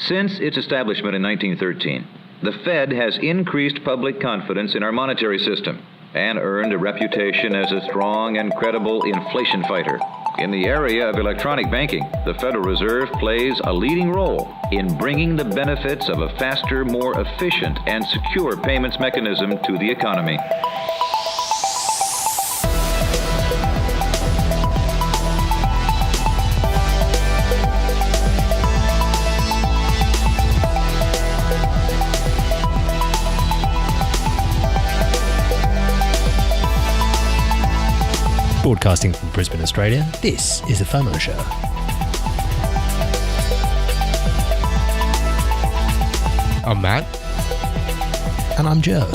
Since its establishment in 1913, the Fed has increased public confidence in our monetary system and earned a reputation as a strong and credible inflation fighter. In the area of electronic banking, the Federal Reserve plays a leading role in bringing the benefits of a faster, more efficient, and secure payments mechanism to the economy. Broadcasting from Brisbane, Australia, this is The FOMO Show. I'm Matt. And I'm Joe.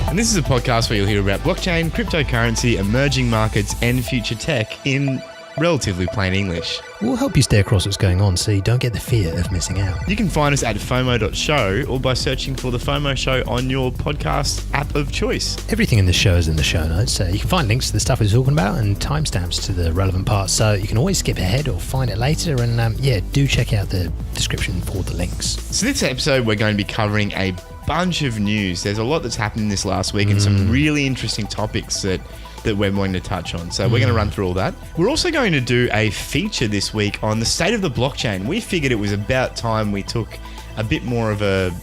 And this is a podcast where you'll hear about blockchain, cryptocurrency, emerging markets, and future tech in relatively plain English. We'll help you stay across what's going on so you don't get the fear of missing out. You can find us at FOMO.show or by searching for The FOMO Show on your podcast app of choice. Everything in the show is in the show notes, so you can find links to the stuff we're talking about and timestamps to the relevant parts, so you can always skip ahead or find it later, and do check out the description for the links. So this episode we're going to be covering a bunch of news. There's a lot that's happened this last week and some really interesting topics that we're wanting to touch on. So we're going to run through all that. We're also going to do a feature this week on the state of the blockchain. We figured it was about time we took a bit more of a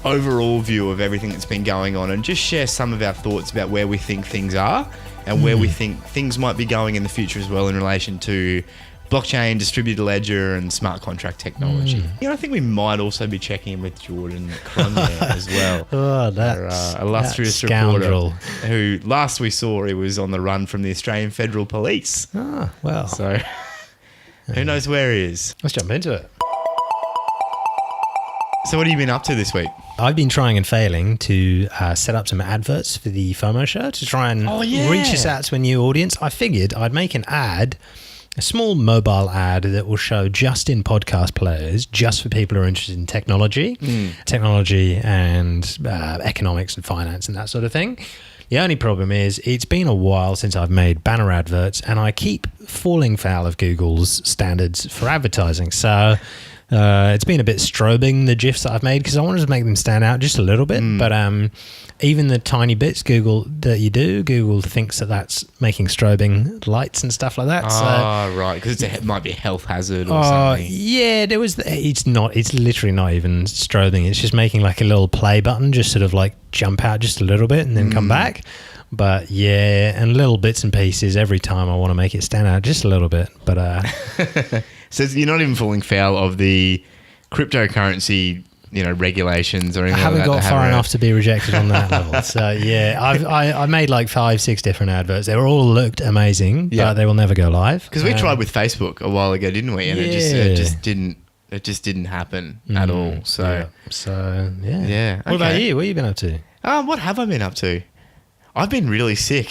overall view of everything that's been going on and just share some of our thoughts about where we think things are and where we think things might be going in the future as well in relation to blockchain, distributed ledger, and smart contract technology. I think we might also be checking in with Jordan Cronje as well. Oh, that's a illustrious scoundrel. reporter who last we saw he was on the run from the Australian Federal Police. Ah, well. So who knows where he is? Let's jump into it. So what have you been up to this week? I've been trying and failing to set up some adverts for the FOMO Show to try and reach us out to a new audience. I figured I'd make an ad, a small mobile ad that will show just in podcast players, just for people who are interested in technology and economics and finance and that sort of thing. The only problem is it's been a while since I've made banner adverts and I keep falling foul of Google's standards for advertising. So it's been a bit strobing, the GIFs that I've made, because I wanted to make them stand out just a little bit. But even the tiny bits Google thinks that that's making strobing lights and stuff like that. Right, because it might be a health hazard or something. Yeah, it's literally not even strobing. It's just making like a little play button, just sort of like jump out just a little bit and then come back. But yeah, and little bits and pieces every time I want to make it stand out just a little bit. But so you're not even falling foul of the cryptocurrency, regulations or anything. I haven't like that got far enough to be rejected on that level. So yeah, I made like 5-6 different adverts. They were all looked amazing, but they will never go live. Because we tried with Facebook a while ago, didn't we? And it just didn't happen at all. So yeah. Okay. What about you? What have you been up to? What have I been up to? I've been really sick.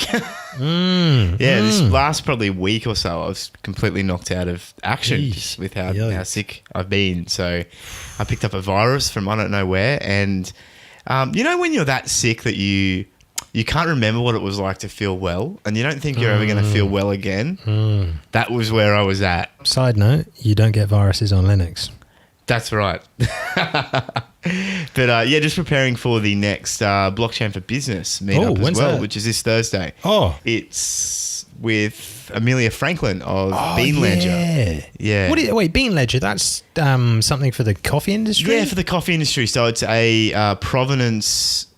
This last probably week or so, I was completely knocked out of action just with how sick I've been. So I picked up a virus from I don't know where. And, when you're that sick that you can't remember what it was like to feel well and you don't think you're ever going to feel well again, that was where I was at. Side note, you don't get viruses on Linux. That's right. But just preparing for the next Blockchain for Business meetup as well, which is this Thursday. Oh. It's with Amelia Franklin of Bean Ledger. Yeah. Wait, Bean Ledger, that's something for the coffee industry? Yeah, for the coffee industry. So it's a provenance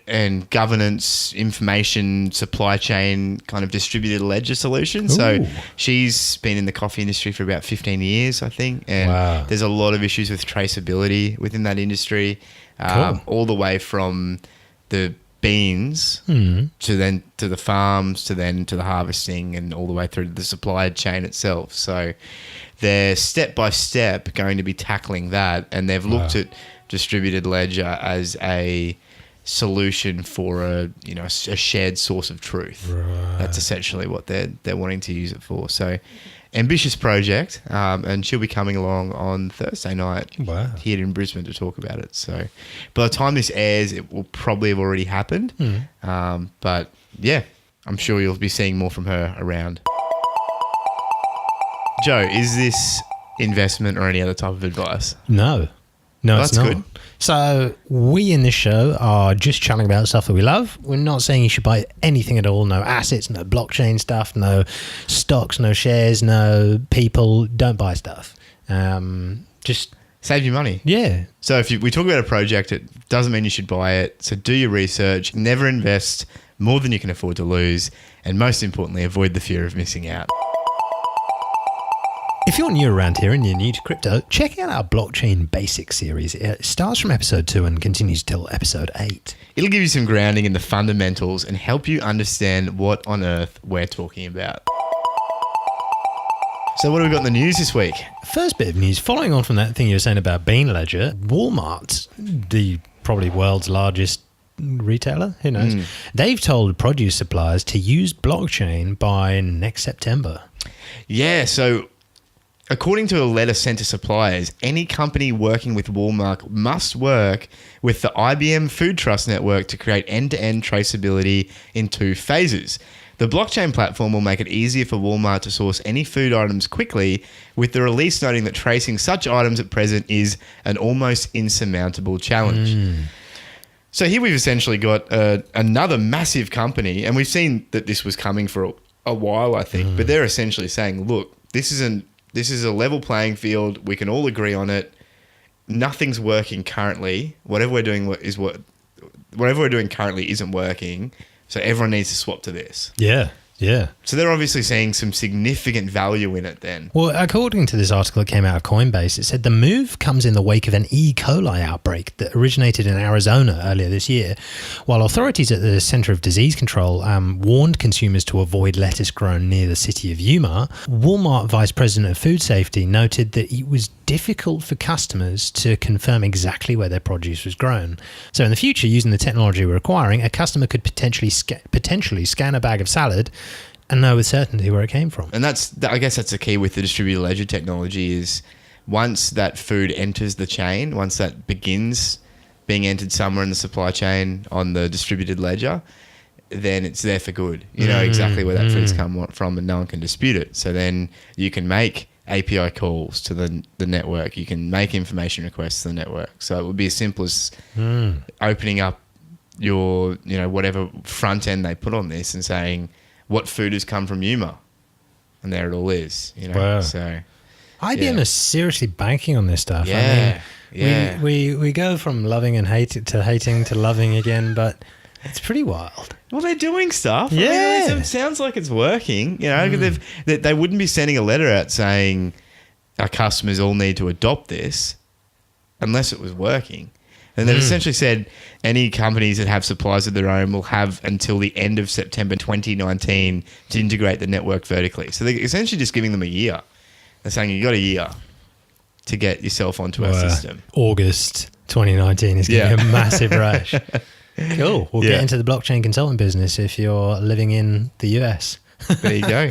and governance information supply chain kind of distributed ledger solution. Ooh. So she's been in the coffee industry for about 15 years, I think. And there's a lot of issues with traceability within that industry, all the way from the beans to the farms to the harvesting and all the way through to the supply chain itself. So they're step by step going to be tackling that, and they've looked at distributed ledger as a solution for a shared source of truth. Right. That's essentially what they're wanting to use it for. So ambitious project, and she'll be coming along on Thursday night here in Brisbane to talk about it. So by the time this airs, it will probably have already happened. But yeah, I'm sure you'll be seeing more from her around. Joe, is this investment or any other type of advice. No, Well, it's that's not. good. So we in this show are just chatting about stuff that we love. We're not saying you should buy anything at all. No assets, no blockchain stuff, no stocks, no shares, no people. Don't buy stuff. Just Save your money. yeah. So if we talk about a project, it doesn't mean you should buy it. So do your research. Never invest more than you can afford to lose. And most importantly, avoid the fear of missing out. If you're new around here and you're new to crypto, check out our Blockchain Basics series. It starts from episode 2 and continues till episode 8. It'll give you some grounding in the fundamentals and help you understand what on earth we're talking about. So what have we got in the news this week? First bit of news, following on from that thing you were saying about Bean Ledger, Walmart, the probably world's largest retailer, who knows, they've told produce suppliers to use blockchain by next September. Yeah, so according to a letter sent to suppliers, any company working with Walmart must work with the IBM Food Trust Network to create end-to-end traceability in 2 phases. The blockchain platform will make it easier for Walmart to source any food items quickly, with the release noting that tracing such items at present is an almost insurmountable challenge. So here we've essentially got another massive company, and we've seen that this was coming for a while, I think, but they're essentially saying, look, this is a level playing field. We can all agree on it. Nothing's working currently. Whatever we're doing currently isn't working. So everyone needs to swap to this. Yeah. So they're obviously seeing some significant value in it then. Well, according to this article that came out of Coinbase, it said the move comes in the wake of an E. coli outbreak that originated in Arizona earlier this year. While authorities at the Center of Disease Control warned consumers to avoid lettuce grown near the city of Yuma, Walmart Vice President of Food Safety noted that it was difficult for customers to confirm exactly where their produce was grown. So in the future, using the technology we're acquiring, a customer could potentially scan a bag of salad and know with certainty where it came from. And I guess that's the key with the distributed ledger technology is once that food enters the chain, once that begins being entered somewhere in the supply chain on the distributed ledger, then it's there for good. You know exactly where that food's come from and no one can dispute it. So then you can make API calls to the network. You can make information requests to the network. So it would be as simple as opening up your, whatever front end they put on this and saying, what food has come from Yuma? And there it all is, Wow. So IBM is seriously banking on this stuff. Yeah. I mean, we go from loving and hating to loving again, but it's pretty wild. Well, they're doing stuff. Yeah. I mean, it sounds like it's working. They wouldn't be sending a letter out saying our customers all need to adopt this unless it was working. And they've essentially said any companies that have supplies of their own will have until the end of September 2019 to integrate the network vertically. So they're essentially just giving them a year. They're saying you got a year to get yourself onto our system. August 2019 is going to be a massive rush. Cool. We'll get into the blockchain consultant business if you're living in the US. There you go.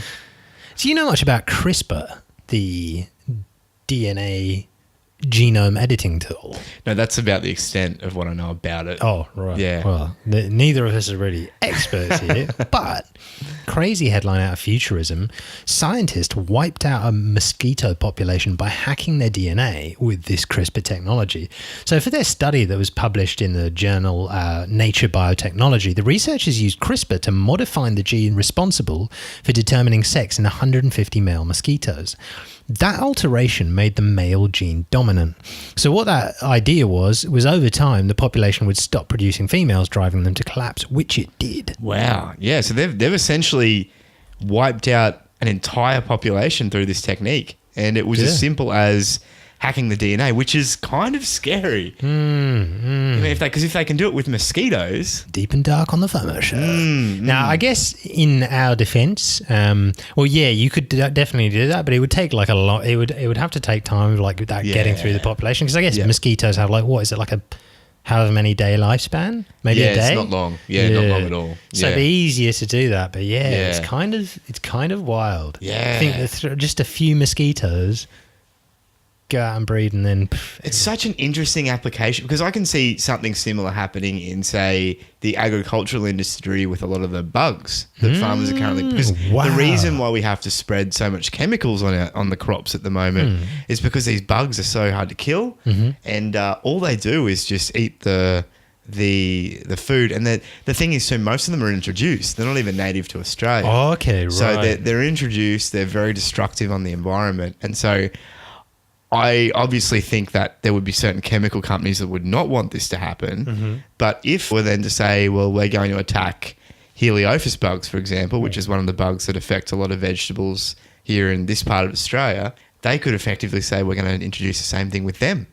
Do you know much about CRISPR, the DNA genome editing tool? No, that's about the extent of what I know about it. Oh, right. Yeah. Well, neither of us are really experts here, but crazy headline out of Futurism. Scientists wiped out a mosquito population by hacking their DNA with this CRISPR technology. So for their study that was published in the journal Nature Biotechnology, the researchers used CRISPR to modify the gene responsible for determining sex in 150 male mosquitoes. That alteration made the male gene dominant. So what that idea was over time, the population would stop producing females, driving them to collapse, which it did. Wow. Yeah, so they've essentially wiped out an entire population through this technique. And it was as simple as hacking the DNA, which is kind of scary. Because if they can do it with mosquitoes. Deep and dark on the FOMO show. Now, I guess in our defense, you could definitely do that, but it would take like a lot. It would have to take time, like without getting through the population. Because I guess mosquitoes have like however many day lifespan? Maybe a day? It's not long. Yeah, not long at all. So it'd be easier to do that, but it's kind of wild. Yeah. I think that just a few mosquitoes go out and breed and then... It's such an interesting application because I can see something similar happening in, say, the agricultural industry with a lot of the bugs that farmers are currently... Because the reason why we have to spread so much chemicals on the crops at the moment is because these bugs are so hard to kill and all they do is just eat the food. And the thing is, so most of them are introduced. They're not even native to Australia. Oh, okay, right. So they're introduced. They're very destructive on the environment. And so... I obviously think that there would be certain chemical companies that would not want this to happen. But if we're then to say, well, we're going to attack Heliophis bugs, for example, which is one of the bugs that affect a lot of vegetables here in this part of Australia, they could effectively say we're going to introduce the same thing with them.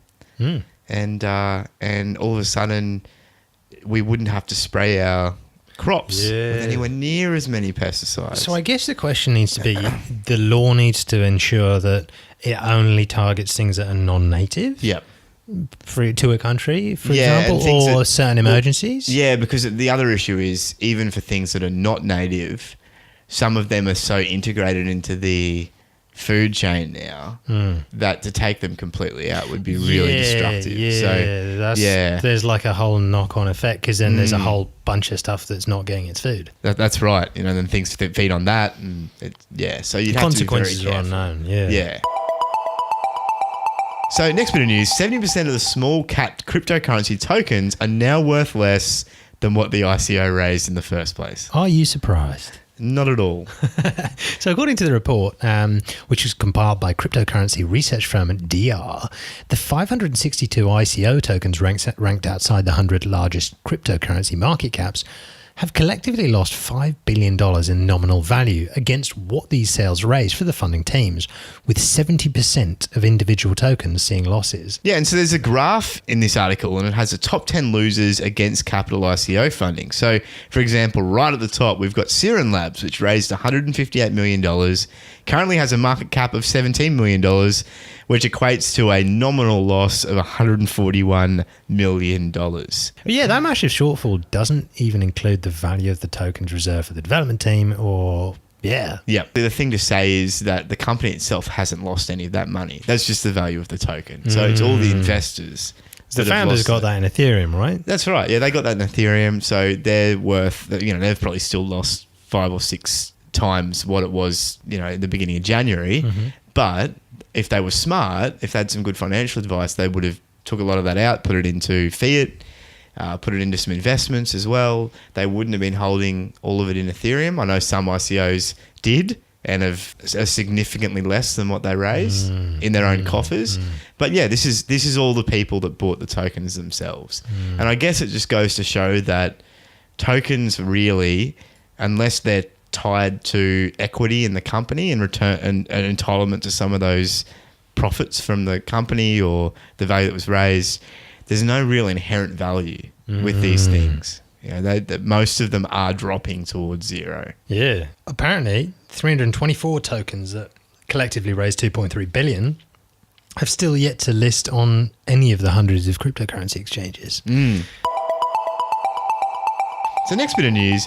And all of a sudden, we wouldn't have to spray our crops with anywhere near as many pesticides. So I guess the question needs to be, the law needs to ensure that it only targets things that are non-native to a country, for example, or certain emergencies? Yeah, because the other issue is even for things that are not native, some of them are so integrated into the food chain now that to take them completely out would be really destructive. There's like a whole knock-on effect because then there's a whole bunch of stuff that's not getting its food. That's right. You know, then things that feed on that, and so you'd have to be very careful. Consequences are unknown. Yeah. So next bit of news: 70% of the small cat cryptocurrency tokens are now worth less than what the ICO raised in the first place. Are you surprised? Not at all. So according to the report, which was compiled by cryptocurrency research firm DR, the 562 ICO tokens ranked outside the 100 largest cryptocurrency market caps have collectively lost $5 billion in nominal value against what these sales raised for the funding teams, with 70% of individual tokens seeing losses. Yeah, and so there's a graph in this article and it has the top 10 losers against capital ICO funding. So, for example, right at the top, we've got Serum Labs, which raised $158 million, currently has a market cap of $17 million, which equates to a nominal loss of $141 million. Yeah, that massive shortfall doesn't even include the value of the tokens reserved for the development team or... Yeah. The thing to say is that the company itself hasn't lost any of that money. That's just the value of the token. So it's all the investors. The founders got that in Ethereum, right? That's right. Yeah, they got that in Ethereum. So they're worth, they've probably still lost 5 or 6 times what it was, in the beginning of January. But if they were smart, if they had some good financial advice, they would have took a lot of that out, put it into fiat, put it into some investments as well. They wouldn't have been holding all of it in Ethereum. I know some ICOs did and are significantly less than what they raised in their own coffers. But yeah, this is all the people that bought the tokens themselves. And I guess it just goes to show that tokens really, unless they're tied to equity in the company and return and entitlement to some of those profits from the company or the value that was raised, there's no real inherent value with these things. Most of them are dropping towards zero. Yeah. Apparently, 324 tokens that collectively raised $2.3 billion have still yet to list on any of the hundreds of cryptocurrency exchanges. So next bit of news,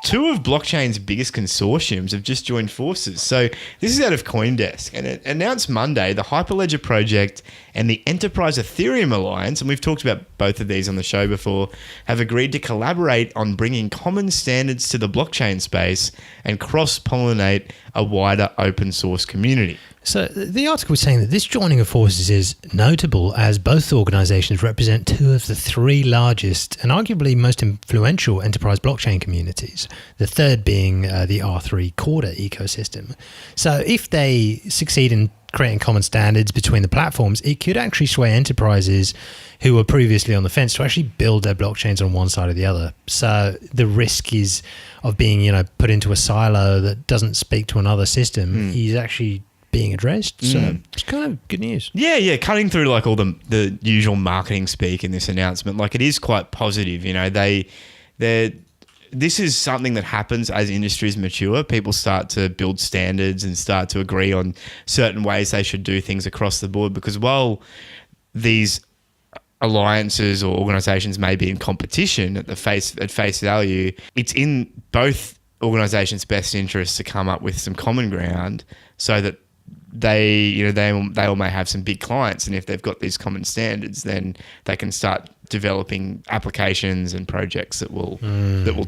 2 of blockchain's biggest consortiums have just joined forces. So this is out of CoinDesk, and it announced Monday the Hyperledger project and the Enterprise Ethereum Alliance, and we've talked about both of these on the show before, have agreed to collaborate on bringing common standards to the blockchain space and cross-pollinate a wider open source community. So the article was saying that this joining of forces is notable as both organizations represent 2 of the 3 largest and arguably most influential enterprise blockchain communities, the third being the R3 Corda ecosystem. So if they succeed in creating common standards between the platforms, it could actually sway enterprises who were previously on the fence to actually build their blockchains on one side or the other. So the risk is of being, put into a silo that doesn't speak to another system is actually being addressed. So it's kind of good news. Yeah. Cutting through like all the usual marketing speak in this announcement, like it is quite positive. This is something that happens as industries mature. People start to build standards and start to agree on certain ways they should do things across the board, because while these alliances or organizations may be in competition at face value, it's in both organizations' best interest to come up with some common ground so that they all may have some big clients, and if they've got these common standards, then they can start developing applications and projects that will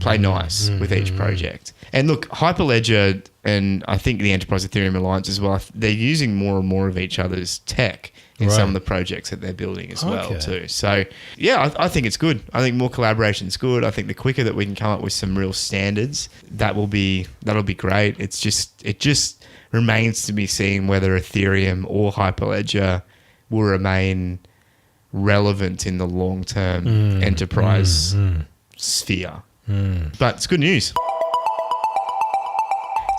play nice with each project. And look, Hyperledger and I think the Enterprise Ethereum Alliance as well, they're using more and more of each other's tech in some of the projects that they're building as well too. So yeah, I think it's good. I think more collaboration is good. I think the quicker that we can come up with some real standards, that'll be great. It just remains to be seen whether Ethereum or Hyperledger will remain relevant in the long-term enterprise sphere. But it's good news.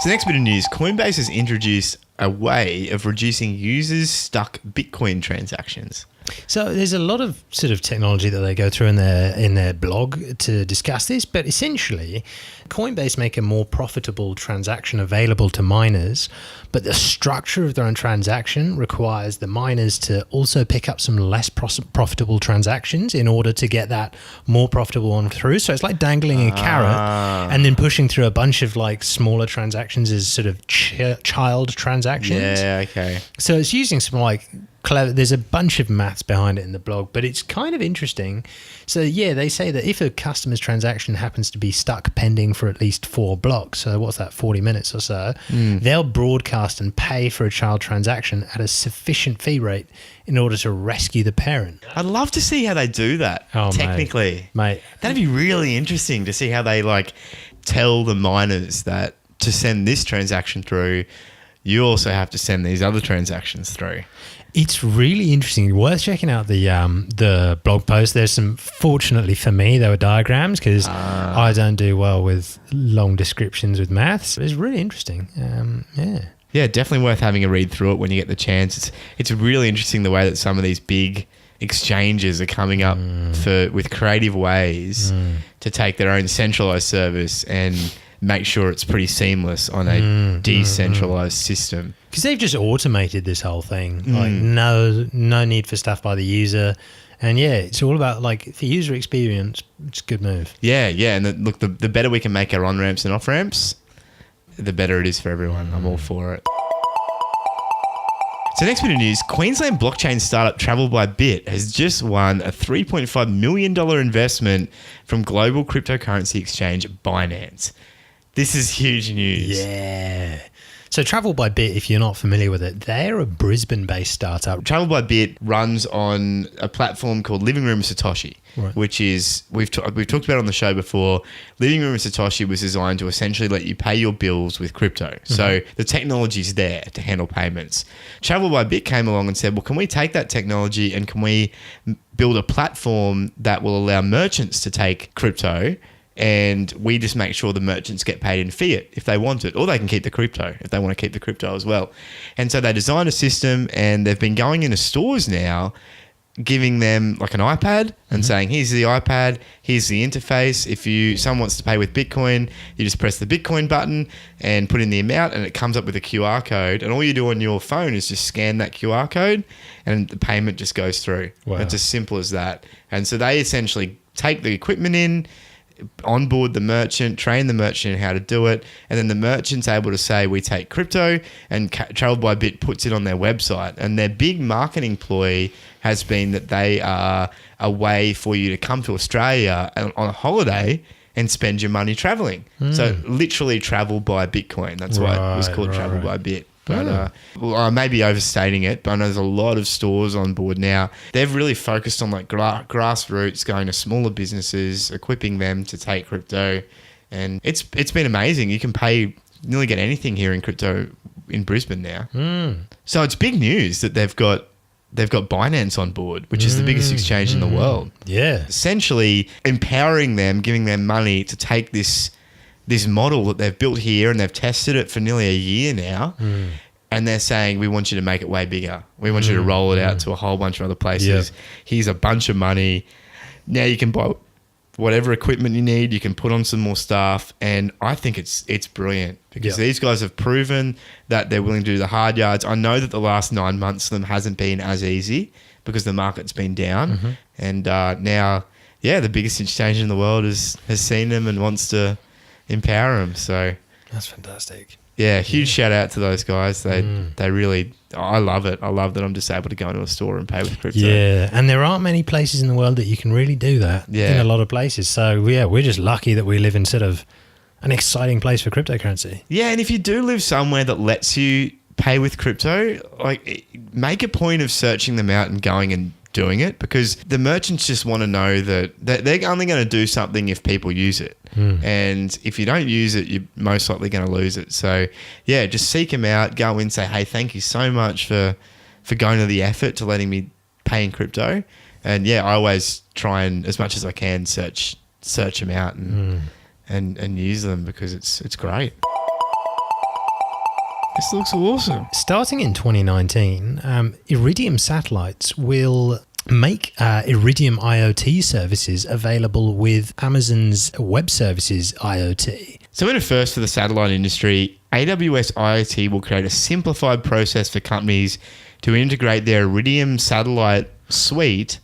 So next bit of news, Coinbase has introduced a way of reducing users' stuck Bitcoin transactions. So there's a lot of sort of technology that they go through in their blog to discuss this, but essentially Coinbase make a more profitable transaction available to miners, but the structure of their own transaction requires the miners to also pick up some less profitable transactions in order to get that more profitable one through. So it's like dangling a carrot and then pushing through a bunch of like smaller transactions as sort of child transactions. Yeah, okay. So it's using some like clever, there's a bunch of maths behind it in the blog, but it's kind of interesting. So yeah, they say that if a customer's transaction happens to be stuck pending for at least 4 blocks, so what's that, 40 minutes or so, they'll broadcast and pay for a child transaction at a sufficient fee rate in order to rescue the parent. I'd love to see how they do that, technically. Mate. That'd be really interesting to see how they like tell the miners that to send this transaction through, you also have to send these other transactions through. It's really interesting. Worth checking out the blog post. There's some, fortunately for me, there were diagrams because I don't do well with long descriptions with maths. It's really interesting. Yeah, definitely worth having a read through it when you get the chance. It's really interesting the way that some of these big exchanges are coming up with creative ways to take their own centralized service and make sure it's pretty seamless on a decentralized system. Because they've just automated this whole thing. Like no need for stuff by the user. And yeah, it's all about like for user experience, it's a good move. Yeah. And look, the better we can make our on-ramps and off-ramps, the better it is for everyone. I'm all for it. So next bit of news, Queensland blockchain startup TravelbyBit has just won a $3.5 million investment from global cryptocurrency exchange Binance. This is huge news. Yeah. So TravelbyBit, if you're not familiar with it, they're a Brisbane-based startup. TravelbyBit runs on a platform called Living Room Satoshi, which is, we've talked about it on the show before. Living Room Satoshi was designed to essentially let you pay your bills with crypto. So the technology's there to handle payments. TravelbyBit came along and said, well, can we take that technology and can we build a platform that will allow merchants to take crypto, and we just make sure the merchants get paid in fiat if they want it, or they can keep the crypto if they want to keep the crypto as well. And so they designed a system, and they've been going into stores now, giving them like an iPad and saying, here's the iPad, here's the interface. If someone wants to pay with Bitcoin, you just press the Bitcoin button and put in the amount, and it comes up with a QR code. And all you do on your phone is just scan that QR code, and the payment just goes through. Wow. It's as simple as that. And so they essentially take the equipment in, onboard the merchant, train the merchant in how to do it, and then the merchant's able to say, we take crypto, and TravelbyBit puts it on their website. And their big marketing ploy has been that they are a way for you to come to Australia on a holiday and spend your money traveling. So literally travel by Bitcoin. That's why it was called TravelbyBit. But I may be overstating it, but I know there's a lot of stores on board now. They've really focused on like grassroots, going to smaller businesses, equipping them to take crypto, and it's been amazing. You can nearly get anything here in crypto in Brisbane now. So it's big news that they've got Binance on board, which is the biggest exchange in the world. Yeah, essentially empowering them, giving them money to take this model that they've built here, and they've tested it for nearly a year now, and they're saying, we want you to make it way bigger. We want you to roll it out to a whole bunch of other places. Here's a bunch of money. Now you can buy whatever equipment you need. You can put on some more staff, and I think it's brilliant because these guys have proven that they're willing to do the hard yards. I know that the last 9 months for them hasn't been as easy because the market's been down, and now, the biggest exchange in the world has seen them and wants to empower them. So that's fantastic. Yeah, huge shout out to those guys. They really, I love it. I love that I'm just able to go into a store and pay with crypto. Yeah, and there aren't many places in the world that you can really do that in a lot of places. So, yeah, we're just lucky that we live in sort of an exciting place for cryptocurrency. Yeah, and if you do live somewhere that lets you pay with crypto, like make a point of searching them out and going and doing it, because the merchants just want to know that they're only going to do something if people use it. And if you don't use it, you're most likely going to lose it. So yeah, just seek them out, go in, say, hey, thank you so much for going to the effort to letting me pay in crypto. And yeah, I always try and, as much as I can, search them out and use them, because it's great. This looks awesome. Starting in 2019, Iridium satellites will make Iridium IoT services available with Amazon's Web Services IoT. So in a first for the satellite industry, AWS IoT will create a simplified process for companies to integrate their Iridium satellite suite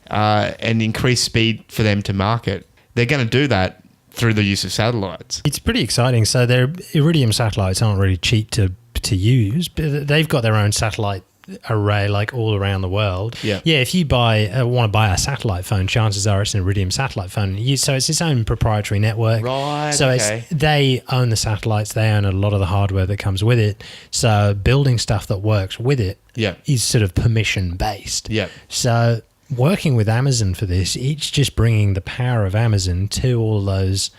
and increase speed for them to market. They're going to do that through the use of satellites. It's pretty exciting. So their Iridium satellites aren't really cheap to use, but they've got their own satellite array like all around the world. Yeah. If you want to buy a satellite phone, chances are it's an Iridium satellite phone. So it's its own proprietary network. Right. So they own the satellites. They own a lot of the hardware that comes with it. So building stuff that works with it is sort of permission based. Yeah. So working with Amazon for this, it's just bringing the power of Amazon to all those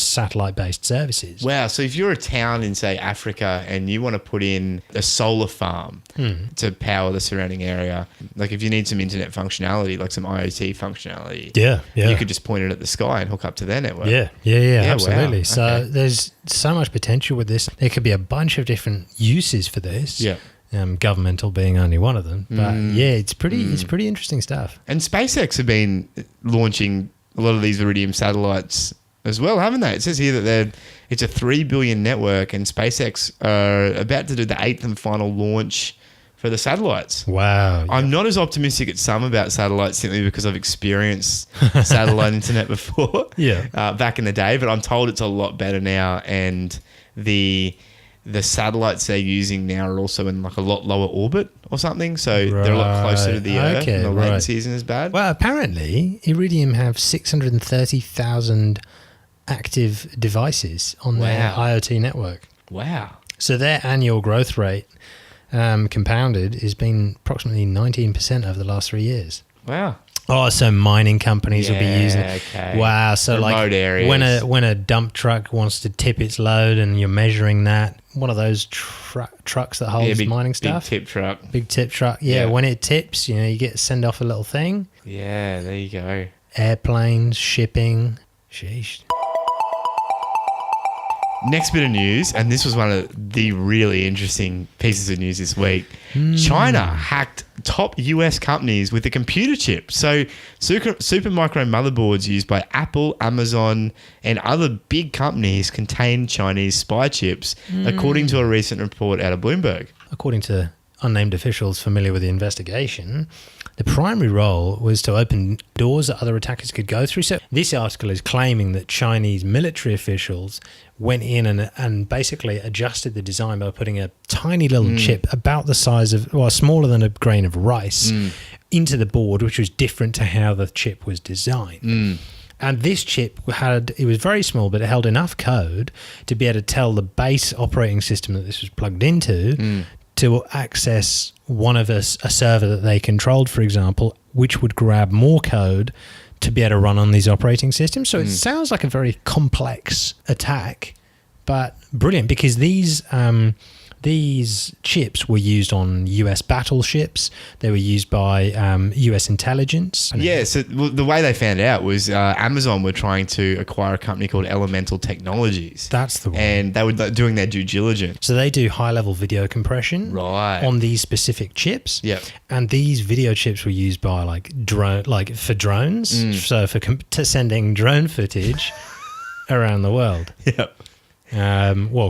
satellite-based services. Wow. So if you're a town in, say, Africa, and you want to put in a solar farm to power the surrounding area, like if you need some internet functionality, like some IoT functionality, you could just point it at the sky and hook up to their network. Yeah, absolutely. Wow. So there's so much potential with this. There could be a bunch of different uses for this. Yeah. Governmental being only one of them. But it's pretty interesting stuff. And SpaceX have been launching a lot of these Iridium satellites as well, haven't they? It says here that it's a 3 billion network, and SpaceX are about to do the 8th and final launch for the satellites. Wow. I'm not as optimistic as some about satellites, simply because I've experienced satellite internet before back in the day, but I'm told it's a lot better now, and the satellites they're using now are also in like a lot lower orbit or something, so they're a lot closer to the Earth, and the latency isn't as bad. Well, apparently Iridium have 630,000 active devices on their IoT network. Wow. So their annual growth rate compounded has been approximately 19% over the last 3 years. Wow. Oh, so mining companies will be using it. Okay. Wow. So remote like areas. when a dump truck wants to tip its load and you're measuring that, one of those trucks that holds mining stuff. Big tip truck. Yeah. When it tips, you get to send off a little thing. Yeah, there you go. Airplanes, shipping. Sheesh. Next bit of news, and this was one of the really interesting pieces of news this week. China hacked top US companies with a computer chip. So Supermicro motherboards used by Apple, Amazon, and other big companies contain Chinese spy chips, according to a recent report out of Bloomberg. According to unnamed officials familiar with the investigation, the primary role was to open doors that other attackers could go through. So this article is claiming that Chinese military officials went in and basically adjusted the design by putting a tiny little chip about the size of, smaller than a grain of rice into the board, which was different to how the chip was designed. And this chip it was very small, but it held enough code to be able to tell the base operating system that this was plugged into to access one of a server that they controlled, for example, which would grab more code to be able to run on these operating systems. So it sounds like a very complex attack, but brilliant, because these chips were used on US battleships. They were used by US intelligence. Yeah, so the way they found out was Amazon were trying to acquire a company called Elemental Technologies. That's the one. And they were doing their due diligence. So they do high-level video compression on these specific chips. Yep. And these video chips were used by for drones, so for sending drone footage around the world. Yep.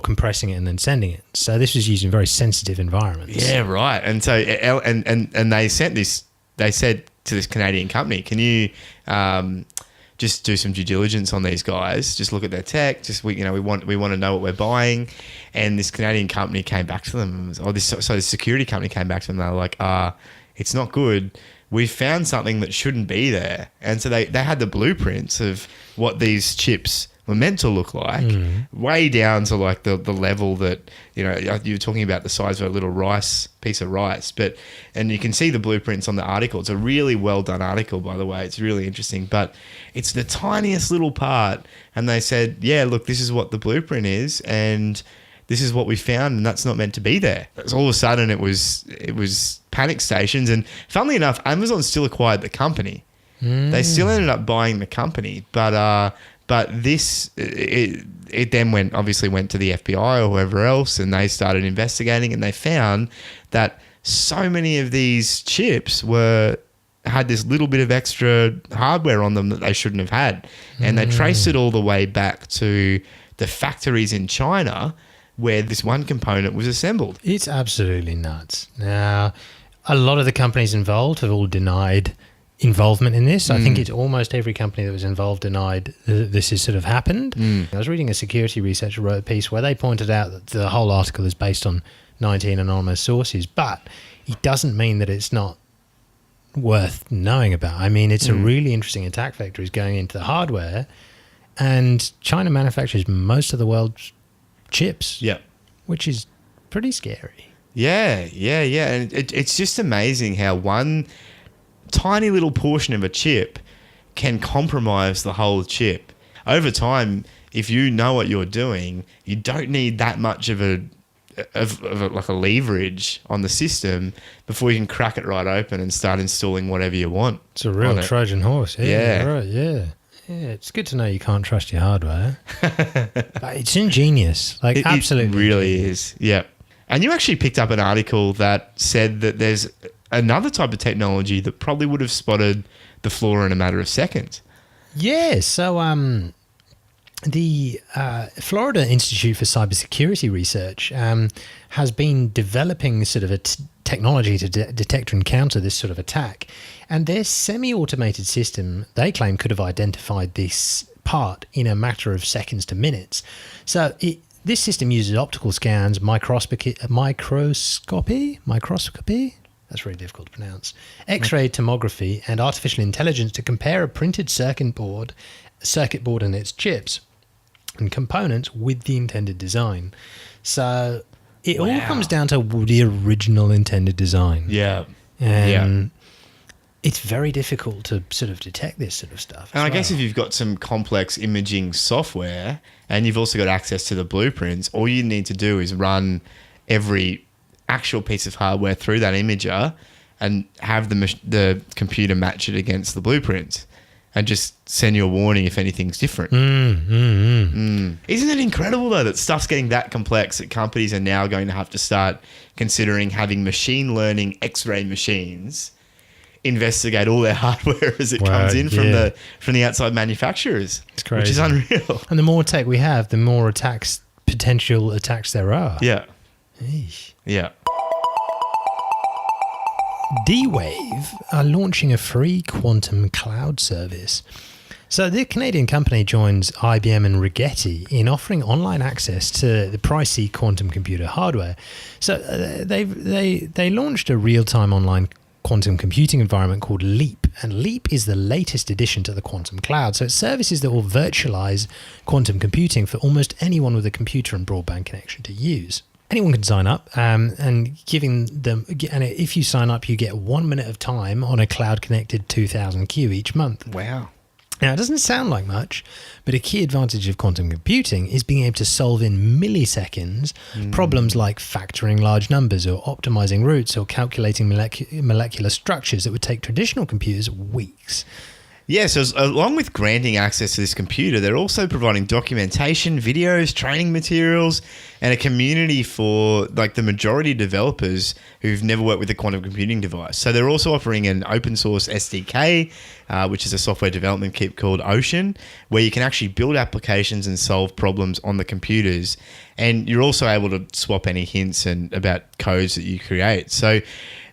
Compressing it and then sending it. So this was used in very sensitive environments. Yeah, right. And so and they sent this. They said to this Canadian company, "Can you just do some due diligence on these guys. Just look at their tech. We want to know what we're buying. And this Canadian company came back to them. So the security company came back to them. They were like, it's not good. We found something that shouldn't be there. And so they had the blueprints of what these chips were meant to look like, way down to like the level that, you were talking about the size of a little piece of rice. And you can see the blueprints on the article. It's a really well done article, by the way. It's really interesting, but it's the tiniest little part. And they said, yeah, look, this is what the blueprint is. And this is what we found, and that's not meant to be there. So all of a sudden it was panic stations. And funnily enough, Amazon still acquired the company. They still ended up buying the company, but this it then went to the FBI or whoever else, and they started investigating, and they found that so many of these chips had this little bit of extra hardware on them that they shouldn't have had, and they traced it all the way back to the factories in China where this one component was assembled. It's absolutely nuts. Now, a lot of the companies involved have all denied involvement in this. I think it's almost every company that was involved denied that this has sort of happened. I was reading a security researcher wrote a piece where they pointed out that the whole article is based on 19 anonymous sources, but it doesn't mean that it's not worth knowing about. I mean, it's a really interesting attack vector is going into the hardware, and China manufactures most of the world's chips, which is pretty scary. Yeah. And it's just amazing how one tiny little portion of a chip can compromise the whole chip. Over time, if you know what you're doing, you don't need that much of a leverage on the system before you can crack it right open and start installing whatever you want. It's a real Trojan horse. Yeah, right. Yeah, it's good to know you can't trust your hardware. But it's ingenious. Absolutely. It really is. Yeah. And you actually picked up an article that said that there's another type of technology that probably would have spotted the flaw in a matter of seconds. Yeah, so the Florida Institute for Cybersecurity Research has been developing sort of a technology to detect and counter this sort of attack. And their semi-automated system, they claim, could have identified this part in a matter of seconds to minutes. So this system uses optical scans, microscopy, that's really difficult to pronounce, X-ray tomography, and artificial intelligence to compare a printed circuit board and its chips and components with the intended design. So it all comes down to the original intended design. Yeah. And it's very difficult to sort of detect this sort of stuff. And I guess if you've got some complex imaging software and you've also got access to the blueprints, all you need to do is run every actual piece of hardware through that imager and have the computer match it against the blueprints and just send you a warning if anything's different. Isn't it incredible, though, that stuff's getting that complex that companies are now going to have to start considering having machine learning X-ray machines investigate all their hardware as it comes in from the outside manufacturers. It's crazy. Which is unreal. And the more tech we have, the more potential attacks there are. Yeah. Eesh. Yeah. D-Wave are launching a free quantum cloud service. So the Canadian company joins IBM and Rigetti in offering online access to the pricey quantum computer hardware. So they launched a real-time online quantum computing environment called Leap, and Leap is the latest addition to the quantum cloud. So it's services that will virtualize quantum computing for almost anyone with a computer and broadband connection to use. Anyone can sign up, and if you sign up, you get 1 minute of time on a cloud-connected 2000 queue each month. Wow. Now, it doesn't sound like much, but a key advantage of quantum computing is being able to solve in milliseconds problems like factoring large numbers or optimizing routes or calculating molecular structures that would take traditional computers weeks. Yeah, so along with granting access to this computer, they're also providing documentation, videos, training materials, and a community for like the majority of developers who've never worked with a quantum computing device. So they're also offering an open source SDK, which is a software development kit called Ocean, where you can actually build applications and solve problems on the computers. And you're also able to swap any hints about codes that you create. So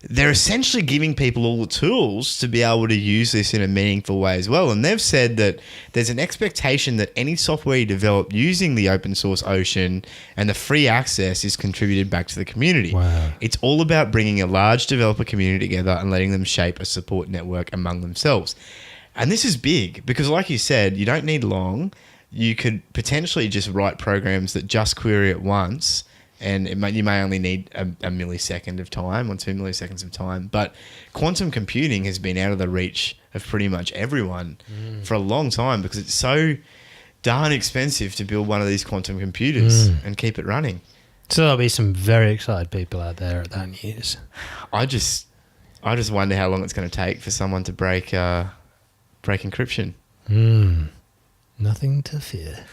they're essentially giving people all the tools to be able to use this in a meaningful way as well. And they've said that there's an expectation that any software you develop using the open source ocean and the free access is contributed back to the community. Wow. It's all about bringing a large developer community together and letting them shape a support network among themselves. And this is big because, like you said, you don't need long. You could potentially just write programs that just query it once, and you may only need a millisecond of time or 2 milliseconds of time. But quantum computing has been out of the reach of pretty much everyone for a long time because it's so darn expensive to build one of these quantum computers and keep it running. So there'll be some very excited people out there at that news. I just wonder how long it's going to take for someone to break encryption. Nothing to fear.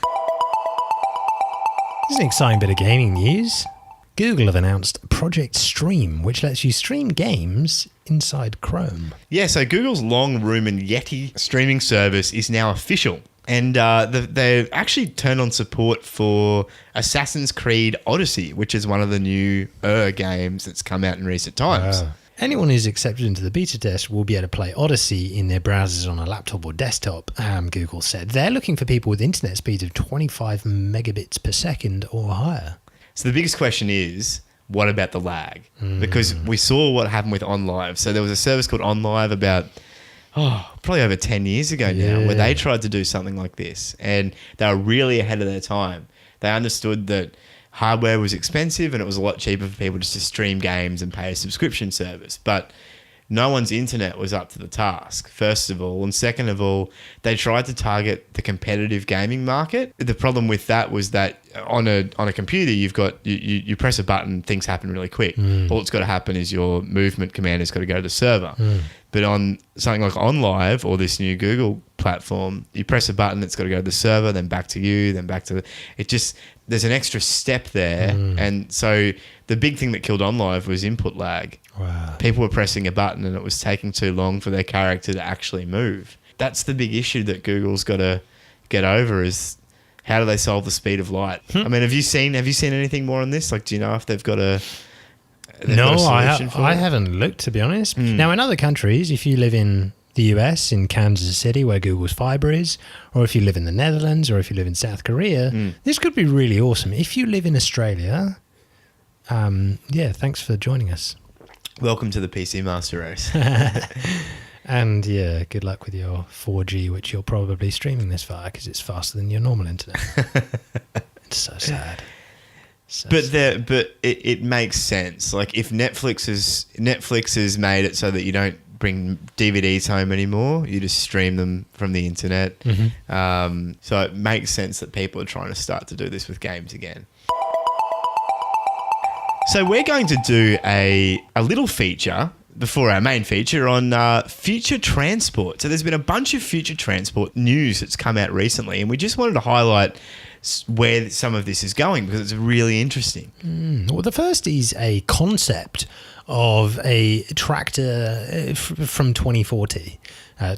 This is an exciting bit of gaming news. Google have announced Project Stream, which lets you stream games inside Chrome. Yeah, so Google's long rumored Yeti streaming service is now official. And they've actually turned on support for Assassin's Creed Odyssey, which is one of the new games that's come out in recent times. Wow. Anyone who's accepted into the beta test will be able to play Odyssey in their browsers on a laptop or desktop, Google said. They're looking for people with internet speeds of 25 megabits per second or higher. So the biggest question is, what about the lag? Because we saw what happened with OnLive. So there was a service called OnLive about, probably over 10 years ago now, where they tried to do something like this. And they were really ahead of their time. They understood that hardware was expensive and it was a lot cheaper for people just to stream games and pay a subscription service. But no one's internet was up to the task, first of all. And second of all, they tried to target the competitive gaming market. The problem with that was that on a computer, you've got you press a button, things happen really quick. All that's got to happen is your movement command has got to go to the server. But on something like OnLive or this new Google platform, you press a button, it's got to go to the server, then back to you, then back to there's an extra step there. And so the big thing that killed OnLive was input lag. Wow. People were pressing a button and it was taking too long for their character to actually move. That's the big issue that Google's got to get over is how do they solve the speed of light? I mean, have you seen anything more on this? Like, do you know if they've got a solution for it? I haven't looked, to be honest. Now, in other countries, if you live in the US, in Kansas City, where Google's fiber is, or if you live in the Netherlands, or if you live in South Korea, this could be really awesome. If you live in Australia, thanks for joining us. Welcome to the PC Master Race. And good luck with your 4G, which you're probably streaming this via because it's faster than your normal internet. It's so sad. But it makes sense. Like if Netflix has made it so that you don't bring DVDs home anymore, you just stream them from the internet. So it makes sense that people are trying to start to do this with games again. So we're going to do a little feature before our main feature on future transport. So there's been a bunch of future transport news that's come out recently, and we just wanted to highlight where some of this is going because it's really interesting. Well, the first is a concept of a tractor from 2040,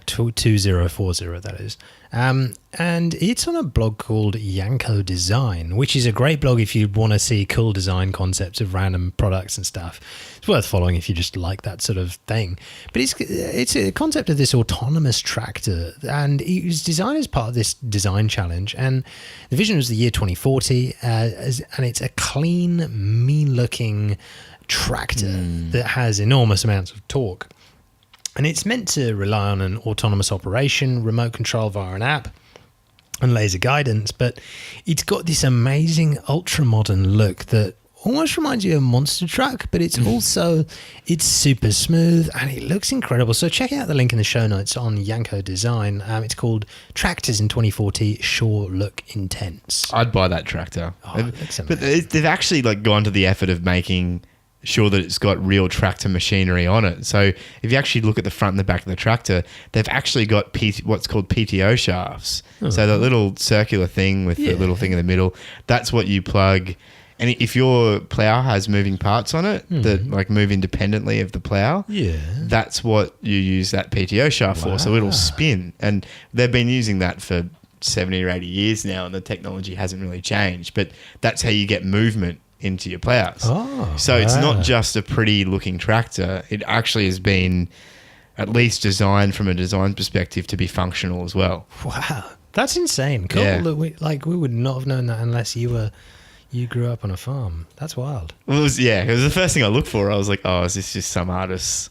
2040 that is. And it's on a blog called Yanko Design, which is a great blog if you want to see cool design concepts of random products and stuff. It's worth following if you just like that sort of thing. But it's a concept of this autonomous tractor, and it was designed as part of this design challenge. And the vision was the year 2040, and it's a clean, mean-looking tractor that has enormous amounts of torque. And it's meant to rely on an autonomous operation, remote control via an app, and laser guidance. But it's got this amazing ultra-modern look that almost reminds you of a monster truck, but it's also, it's super smooth and it looks incredible. So check out the link in the show notes on Yanko Design. It's called Tractors in 2040 Sure Look Intense. I'd buy that tractor. Oh, it looks amazing. But they've actually gone to the effort of making sure that it's got real tractor machinery on it. So if you actually look at the front and the back of the tractor, they've actually got what's called PTO shafts. So the little circular thing with the little thing in the middle, that's what you plug. And if your plow has moving parts on it that move independently of the plow, that's what you use that PTO shaft for. So it'll spin. And they've been using that for 70 or 80 years now, and the technology hasn't really changed. But that's how you get movement into your plows. Oh, so it's not just a pretty looking tractor. It actually has been at least designed from a design perspective to be functional as well. Wow. That's insane. Cool. Yeah. Look, we would not have known that unless you grew up on a farm. That's wild. Well, it was the first thing I looked for. I was like, oh, is this just some artist's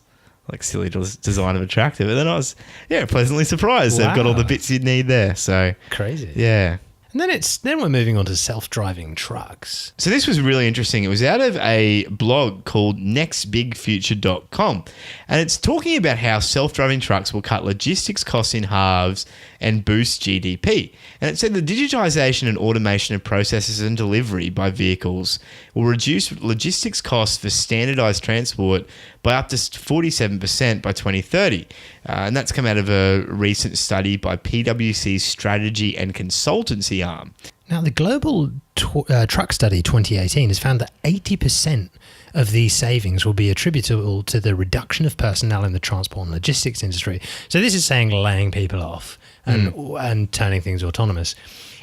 like silly design of a tractor? But then I was, pleasantly surprised. Wow. They've got all the bits you'd need there. So crazy. yeah. And then we're moving on to self-driving trucks. So this was really interesting. It was out of a blog called nextbigfuture.com. And it's talking about how self-driving trucks will cut logistics costs in halves and boost GDP. And it said the digitization and automation of processes and delivery by vehicles will reduce logistics costs for standardized transport by up to 47% by 2030. And that's come out of a recent study by PwC's strategy and consultancy arm. Now, the Global Truck Study 2018 has found that 80% of these savings will be attributable to the reduction of personnel in the transport and logistics industry. So this is saying laying people off and turning things autonomous.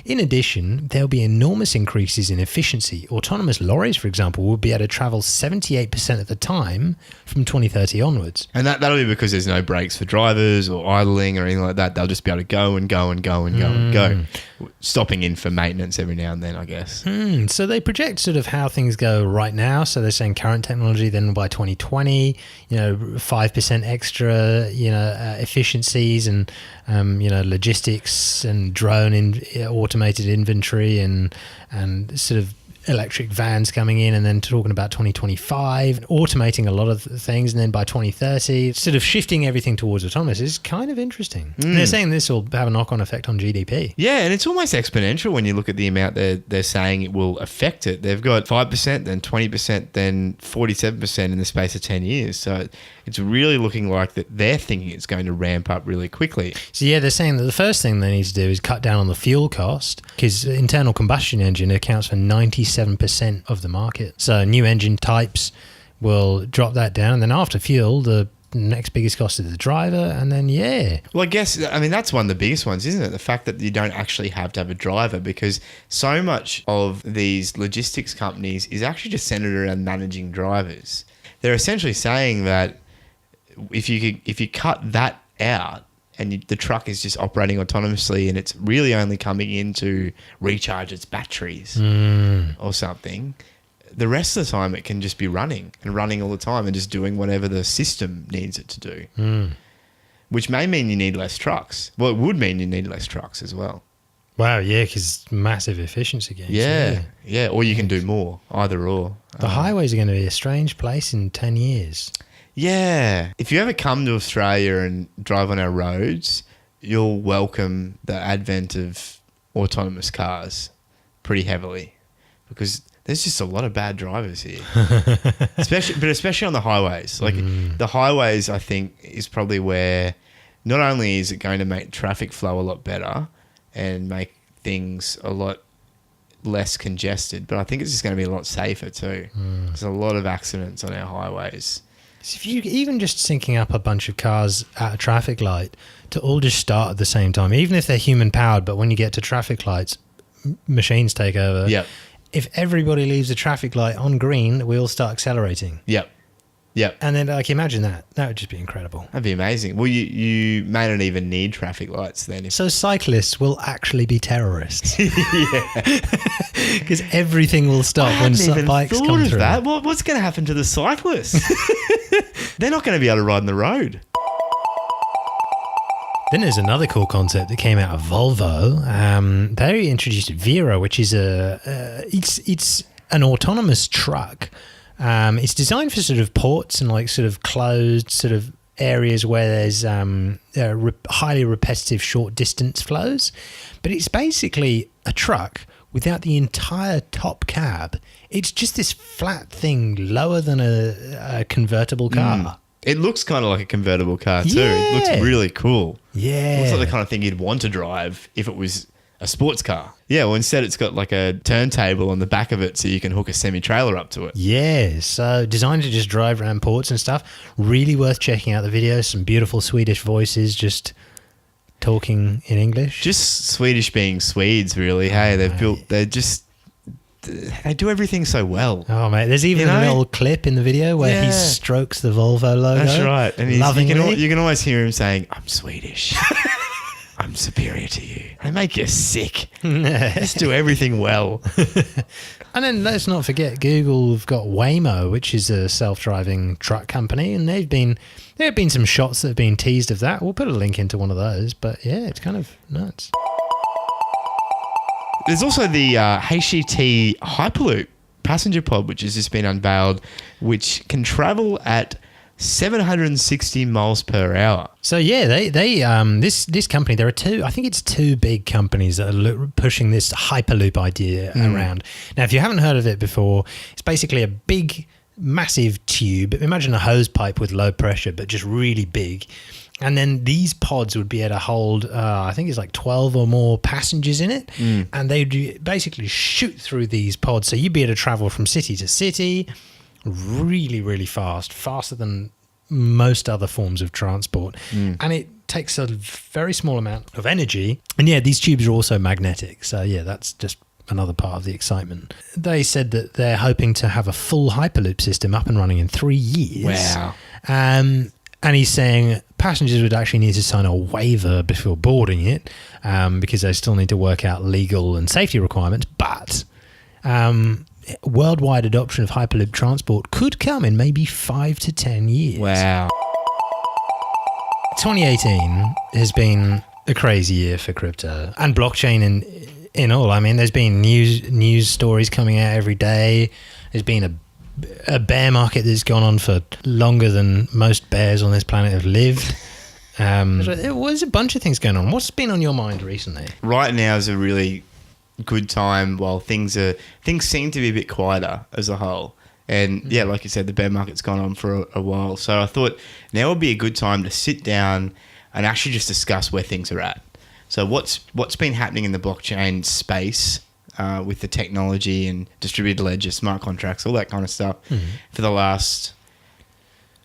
In addition, there'll be enormous increases in efficiency. Autonomous lorries, for example, will be able to travel 78% of the time from 2030 onwards. And that'll be because there's no brakes for drivers or idling or anything like that. They'll just be able to go and go and go and go and go, stopping in for maintenance every now and then, I guess. So they project sort of how things go right now. So they're saying current technology, then by 2020, 5% extra, efficiencies and, logistics and drone automated inventory and sort of electric vans coming in, and then talking about 2025, automating a lot of things, and then by 2030, sort of shifting everything towards autonomous is kind of interesting. And they're saying this will have a knock-on effect on GDP. Yeah, and it's almost exponential when you look at the amount they're saying it will affect it. They've got 5%, then 20%, then 47% in the space of 10 years. So it's really looking like that they're thinking it's going to ramp up really quickly. So yeah, they're saying that the first thing they need to do is cut down on the fuel cost, because internal combustion engine accounts for 97% of the market. So new engine types will drop that down, and then after fuel, the next biggest cost is the driver, and then Well, I guess, that's one of the biggest ones, isn't it? The fact that you don't actually have to have a driver, because so much of these logistics companies is actually just centered around managing drivers. They're essentially saying that if you cut that out and the truck is just operating autonomously and it's really only coming in to recharge its batteries or something, the rest of the time it can just be running all the time and just doing whatever the system needs it to do, which may mean you need less trucks. Well, it would mean you need less trucks as well. Wow, yeah, because massive efficiency gains. Yeah, or you can do more, either or. The highways are going to be a strange place in 10 years. Yeah. If you ever come to Australia and drive on our roads, you'll welcome the advent of autonomous cars pretty heavily, because there's just a lot of bad drivers here, especially on the highways. Like the highways, I think, is probably where not only is it going to make traffic flow a lot better and make things a lot less congested, but I think it's just going to be a lot safer too. There's a lot of accidents on our highways. So if you even just syncing up a bunch of cars at a traffic light to all just start at the same time, even if they're human powered, but when you get to traffic lights, machines take over. Yep. If everybody leaves the traffic light on green, we all start accelerating. Yep. And then, imagine that. That would just be incredible. That'd be amazing. Well, you may not even need traffic lights then. So cyclists will actually be terrorists. Because everything will stop when bikes come through. That. What's going to happen to the cyclists? They're not going to be able to ride on the road. Then there's another cool concept that came out of Volvo. They introduced Vera, which is it's an autonomous truck. It's designed for sort of ports and like sort of closed sort of areas where there's highly repetitive short distance flows. But it's basically a truck without the entire top cab. It's just this flat thing lower than a convertible car. It looks kind of like a convertible car too. Yeah. It looks really cool. Yeah. It looks like the kind of thing you'd want to drive if it was a sports car. Yeah, well, instead it's got like a turntable on the back of it so you can hook a semi-trailer up to it. Yeah, so designed to just drive around ports and stuff. Really worth checking out the video. Some beautiful Swedish voices just talking in English. Just Swedish being Swedes, really. Hey, they're just they do everything so well. Oh, mate, there's even a little clip in the video where he strokes the Volvo logo. That's right. And lovingly. You can always hear him saying, I'm Swedish. I'm superior to you. They make you sick. Let's do everything well. And then let's not forget Google have got Waymo, which is a self-driving truck company, and there have been some shots that have been teased of that. We'll put a link into one of those, but yeah, it's kind of nuts. There's also the HCT Hyperloop passenger pod, which has just been unveiled, which can travel at 760 miles per hour. So yeah, they this company, there are two big companies that are pushing this Hyperloop idea around. Now, if you haven't heard of it before, it's basically a big, massive tube. Imagine a hose pipe with low pressure, but just really big. And then these pods would be able to hold, I think it's like 12 or more passengers in it. And they'd basically shoot through these pods. So you'd be able to travel from city to city really, really fast, faster than most other forms of transport. And it takes a very small amount of energy. And yeah, these tubes are also magnetic. So yeah, that's just another part of the excitement. They said that they're hoping to have a full Hyperloop system up and running in 3 years. Wow. And he's saying passengers would actually need to sign a waiver before boarding it because they still need to work out legal and safety requirements. But worldwide adoption of Hyperloop transport could come in maybe 5 to 10 years. Wow. 2018 has been a crazy year for crypto and blockchain in all. I mean, there's been news stories coming out every day. There's been a bear market that's gone on for longer than most bears on this planet have lived. There's a bunch of things going on. What's been on your mind recently? Right now is a really good time while things seem to be a bit quieter as a whole. And yeah, like you said, the bear market's gone on for a while. So I thought now would be a good time to sit down and actually just discuss where things are at. So what's been happening in the blockchain space with the technology and distributed ledger, smart contracts, all that kind of stuff for the last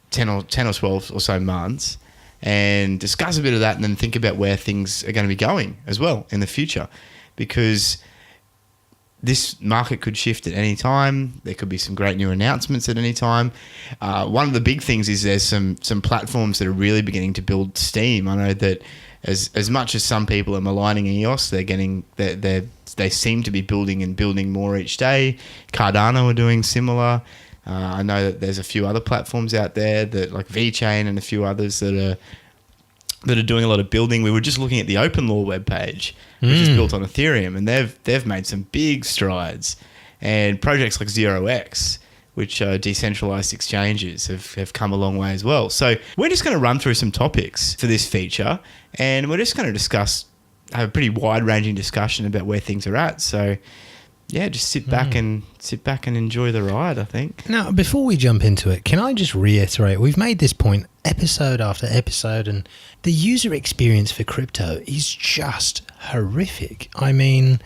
10 or 12 or so months, and discuss a bit of that and then think about where things are going to be going as well in the future, because this market could shift at any time. There could be some great new announcements at any time. One of the big things is there's some platforms that are really beginning to build steam. I know that as much as some people are maligning EOS, they seem to be building more each day. Cardano are doing similar. I know that there's a few other platforms out there that like VeChain and a few others that are doing a lot of building. We were just looking at the OpenLaw webpage, which is built on Ethereum, and they've made some big strides. And projects like 0x, which are decentralized exchanges, have come a long way as well. So we're just going to run through some topics for this feature, and we're just going to have a pretty wide-ranging discussion about where things are at. So yeah, just sit back and enjoy the ride, I think. Now, before we jump into it, can I just reiterate, we've made this point episode after episode, and the user experience for crypto is just horrific. I mean,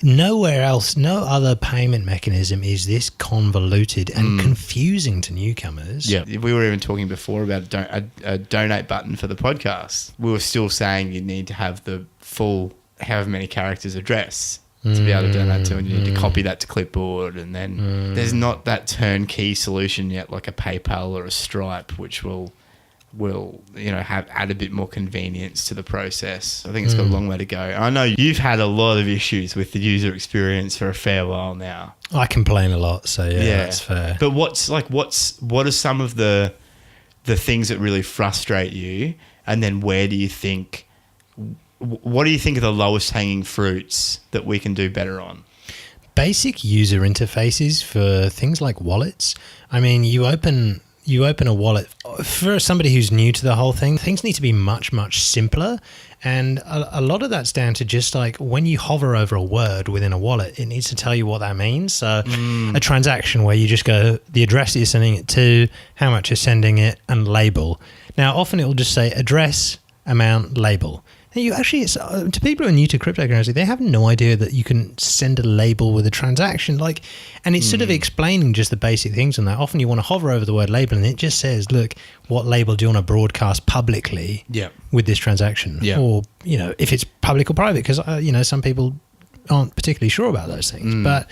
nowhere else, no other payment mechanism is this convoluted and confusing to newcomers. Yeah, we were even talking before about a donate button for the podcast. We were still saying you need to have the full however many characters address to be able to donate to, and you need to copy that to clipboard, and then there's not that turnkey solution yet like a PayPal or a Stripe, which will have add a bit more convenience to the process. I think it's got a long way to go. I know you've had a lot of issues with the user experience for a fair while now. I complain a lot, so yeah, that's fair. But what are some of the things that really frustrate you, and then what do you think are the lowest hanging fruits that we can do better on? Basic user interfaces for things like wallets. I mean, you open a wallet. For somebody who's new to the whole thing, things need to be much, much simpler. And a lot of that's down to just like when you hover over a word within a wallet, it needs to tell you what that means. So a transaction where you just go, the address that you're sending it to, how much you're sending it, and label. Now, often it will just say address, amount, label. You actually, to people who are new to cryptocurrency, they have no idea that you can send a label with a transaction. And it's sort of explaining just the basic things on that. Often you want to hover over the word label, and it just says, "Look, what label do you want to broadcast publicly with this transaction?" Yeah. Or if it's public or private, because some people aren't particularly sure about those things. But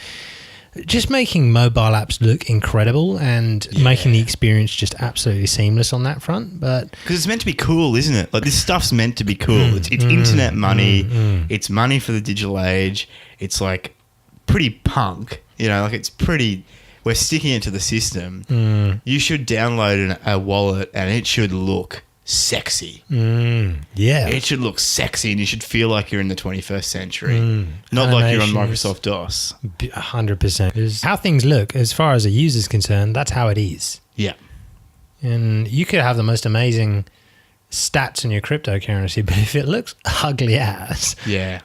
just making mobile apps look incredible and making the experience just absolutely seamless on that front. But because it's meant to be cool, isn't it? Like, this stuff's meant to be cool. It's internet money. It's money for the digital age. It's like pretty punk, like it's pretty, we're sticking it to the system. You should download a wallet and it should look sexy. It should look sexy and you should feel like you're in the 21st century. Not like you're on Microsoft DOS. 100%. How things look, as far as a user's concerned, that's how it is. Yeah. And you could have the most amazing stats in your cryptocurrency, but if it looks ugly ass,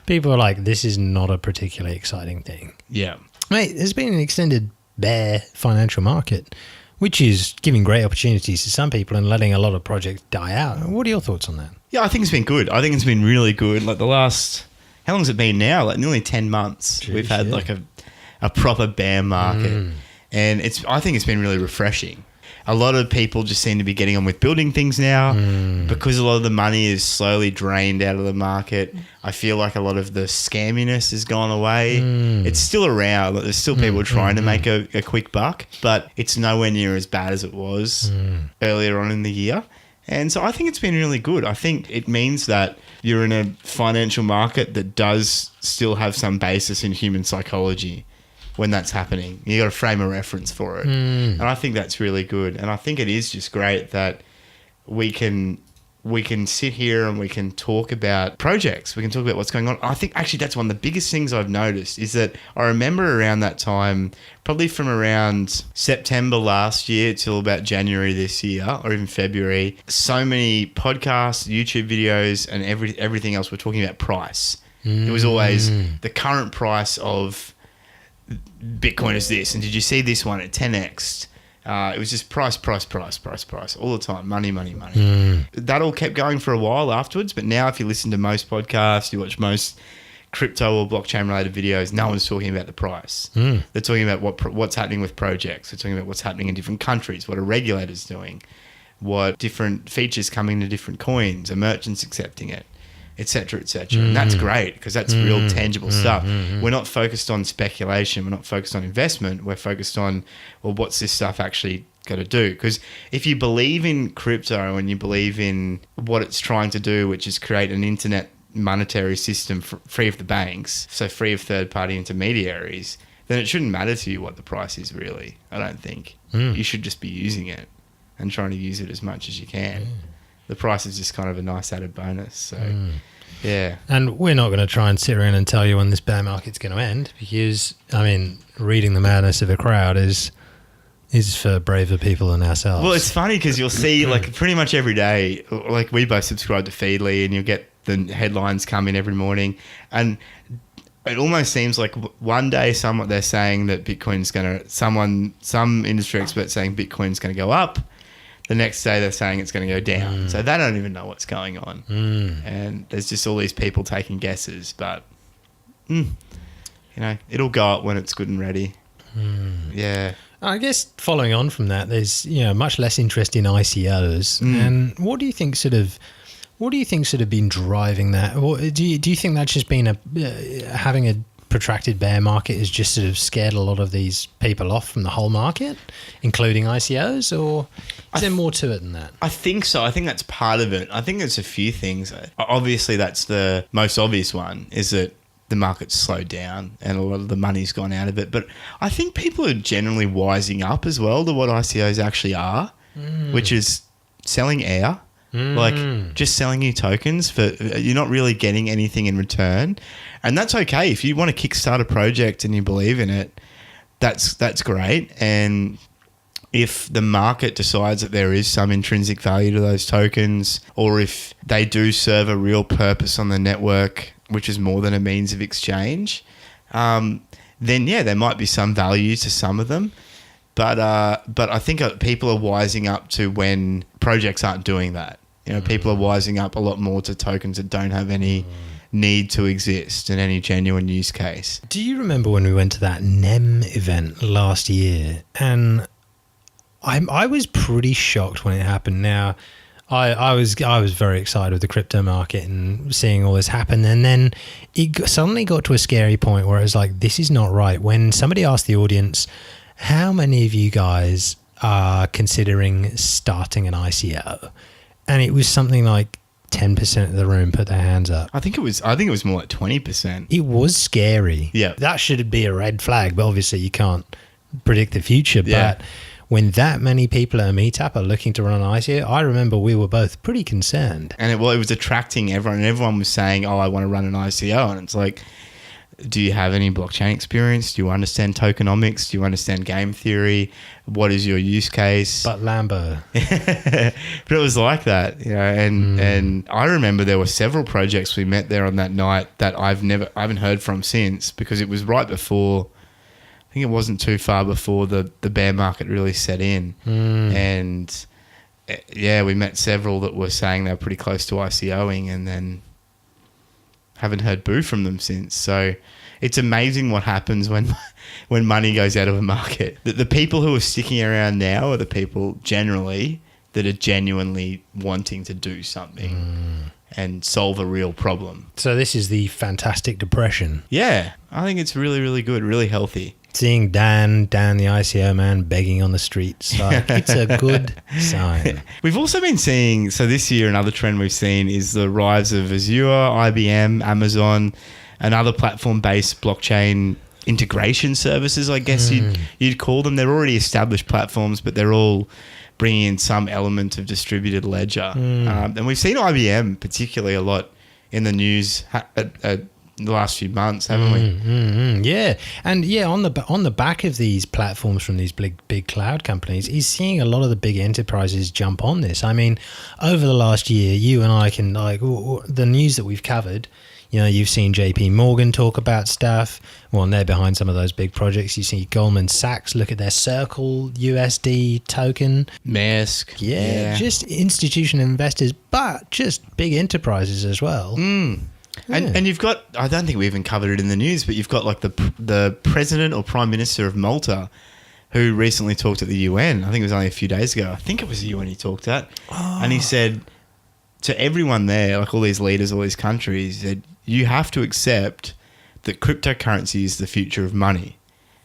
people are like, this is not a particularly exciting thing. Yeah. Mate, there's been an extended bear financial market, which is giving great opportunities to some people and letting a lot of projects die out. What are your thoughts on that? Yeah, I think it's been good. I think it's been really good. Like the last, how long has it been now? Like nearly 10 months. We've had like a proper bear market. And I think it's been really refreshing. A lot of people just seem to be getting on with building things now because a lot of the money is slowly drained out of the market. I feel like a lot of the scamminess has gone away. It's still around. There's still people trying to make a quick buck, but it's nowhere near as bad as it was earlier on in the year. And so I think it's been really good. I think it means that you're in a financial market that does still have some basis in human psychology. When that's happening, you got to frame a reference for it, and I think that's really good. And I think it is just great that we can sit here and we can talk about projects. We can talk about what's going on. I think actually that's one of the biggest things I've noticed is that I remember around that time, probably from around September last year till about January this year, or even February, so many podcasts, YouTube videos, and everything else were talking about price. It was always the current price of Bitcoin is this, and did you see this one at 10x? It was just price all the time. Money. That all kept going for a while afterwards, but now if you listen to most podcasts, you watch most crypto or blockchain related videos, no one's talking about the price. They're talking about what's happening with projects. They're talking about what's happening in different countries, what are regulators doing, what different features coming to different coins, are merchants accepting it, etc. And that's great because that's real tangible stuff. We're not focused on speculation. We're not focused on investment. We're focused on, well, what's this stuff actually going to do? Because if you believe in crypto and you believe in what it's trying to do, which is create an internet monetary system free of the banks, so free of third-party intermediaries, then it shouldn't matter to you what the price is really, I don't think. You should just be using it and trying to use it as much as you can. The price is just kind of a nice added bonus. So, yeah. And we're not going to try and sit around and tell you when this bear market's going to end because, I mean, reading the madness of a crowd is for braver people than ourselves. Well, it's funny because you'll see, like, pretty much every day, like, we both subscribe to Feedly and you'll get the headlines come in every morning. And it almost seems like one day they're saying that Bitcoin's going to, some industry expert saying Bitcoin's going to go up. The next day they're saying it's going to go down. So they don't even know what's going on. And there's just all these people taking guesses. But, it'll go up when it's good and ready. Yeah. I guess following on from that, there's much less interest in ICOs. And what do you think sort of been driving that? Do you think that's just been having a protracted bear market has just sort of scared a lot of these people off from the whole market, including ICOs, or is there more to it than that? I think so. I think that's part of it. I think there's a few things. Obviously, that's the most obvious one, is that the market's slowed down and a lot of the money's gone out of it. But I think people are generally wising up as well to what ICOs actually are, which is selling air. Like just selling you tokens for you're not really getting anything in return, and that's okay if you want to kickstart a project and you believe in it. That's great, and if the market decides that there is some intrinsic value to those tokens, or if they do serve a real purpose on the network, which is more than a means of exchange, then there might be some value to some of them. But I think people are wising up to when projects aren't doing that. People are wising up a lot more to tokens that don't have any need to exist in any genuine use case. Do you remember when we went to that NEM event last year? And I was pretty shocked when it happened. Now, I was very excited with the crypto market and seeing all this happen, and then suddenly got to a scary point where it was like, this is not right. When somebody asked the audience, how many of you guys are considering starting an ICO? And it was something like 10% of the room put their hands up. I think it was more like 20%. It was scary. Yeah. That should be a red flag, but obviously you can't predict the future. Yeah. But when that many people at a meetup are looking to run an ICO, I remember we were both pretty concerned. And it was attracting everyone, and everyone was saying, I want to run an ICO. And it's like, do you have any blockchain experience? Do you understand tokenomics? Do you understand game theory? What is your use case? But Lambo. But it was like that, and I remember there were several projects we met there on that night that I haven't heard from since, because it was right before, I think it wasn't too far before the bear market really set in. And we met several that were saying they were pretty close to ICOing, and then haven't heard boo from them since. So it's amazing what happens when money goes out of a market. The people who are sticking around now are the people generally that are genuinely wanting to do something and solve a real problem. So this is the fantastic depression. Yeah, I think it's really, really good, really healthy. Seeing Dan, the ICO man, begging on the streets, it's a good sign. We've also been seeing, so this year another trend we've seen is the rise of Azure, IBM, Amazon, and other platform-based blockchain integration services, I guess you'd call them. They're already established platforms, but they're all bringing in some element of distributed ledger. And we've seen IBM particularly a lot in the news the last few months, haven't we? Yeah, and on the back of these platforms from these big cloud companies, is seeing a lot of the big enterprises jump on this. I mean, over the last year, you and I can the news that we've covered. You've seen JP Morgan talk about stuff. Well, and they're behind some of those big projects. You see Goldman Sachs look at their Circle USD token. Maersk. Yeah, just institutional investors, but just big enterprises as well. And you've got, I don't think we even covered it in the news, but you've got like the president or prime minister of Malta, who recently talked at the UN. I think it was only a few days ago. I think it was the UN he talked at. And he said to everyone there, like all these leaders, all these countries, that you have to accept that cryptocurrency is the future of money.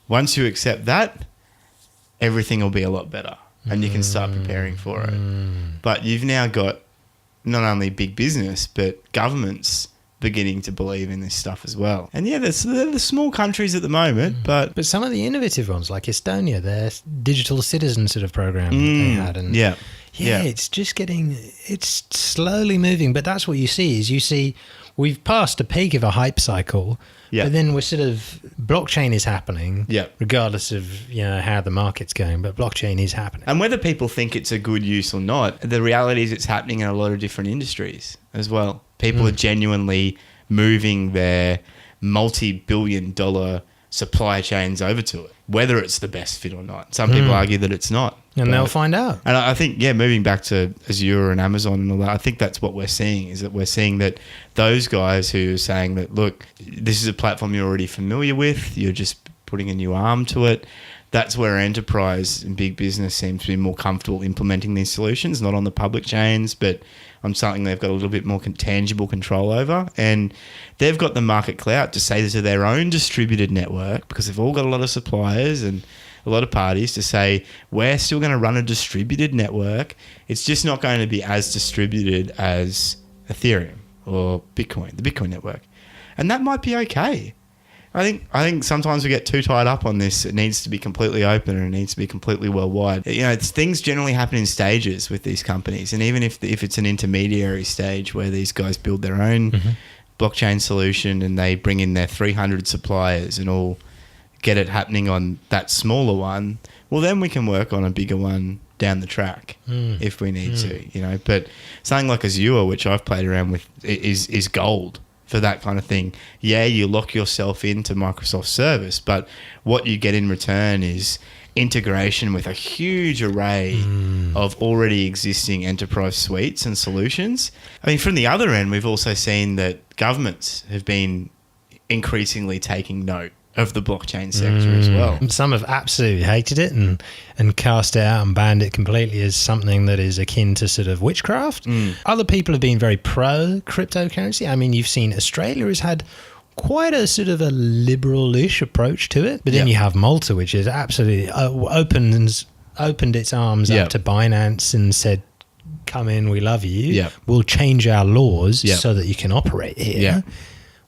Once you accept that, everything will be a lot better and you can start preparing for it. But you've now got not only big business, but governments beginning to believe in this stuff as well. And they're the small countries at the moment, but some of the innovative ones, like Estonia, their digital citizen sort of program that they had, and it's just it's slowly moving. But that's what you see we've passed a peak of a hype cycle, but then we're sort of, blockchain is happening, regardless of how the market's going, but blockchain is happening. And whether people think it's a good use or not, the reality is it's happening in a lot of different industries as well. People are genuinely moving their multi-billion-dollar supply chains over to it, whether it's the best fit or not. Some people argue that it's not. And they'll find out. And I think, moving back to Azure and Amazon and all that, I think that's what we're seeing, is that we're seeing that those guys who are saying that, look, this is a platform you're already familiar with, you're just putting a new arm to it. That's where enterprise and big business seems to be more comfortable implementing these solutions, not on the public chains, but on something they've got a little bit more tangible control over. And they've got the market clout to say to their own distributed network, because they've all got a lot of suppliers and a lot of parties, to say, we're still going to run a distributed network. It's just not going to be as distributed as Ethereum or Bitcoin, the Bitcoin network. And that might be okay. I think sometimes we get too tied up on this. It needs to be completely open and it needs to be completely worldwide. Things generally happen in stages with these companies, and even if it's an intermediary stage where these guys build their own blockchain solution and they bring in their 300 suppliers and all get it happening on that smaller one, well, then we can work on a bigger one down the track if we need to. But something like Azure, which I've played around with, is gold for that kind of thing. Yeah, you lock yourself into Microsoft service, but what you get in return is integration with a huge array of already existing enterprise suites and solutions. I mean, from the other end, we've also seen that governments have been increasingly taking note of the blockchain sector as well. Some have absolutely hated it and cast it out and banned it completely as something that is akin to sort of witchcraft. Other people have been very pro cryptocurrency. I mean, you've seen Australia has had quite a sort of a liberal-ish approach to it, but then you have Malta, which is absolutely opened its arms up to Binance and said, come in, we love you. We'll change our laws so that you can operate here.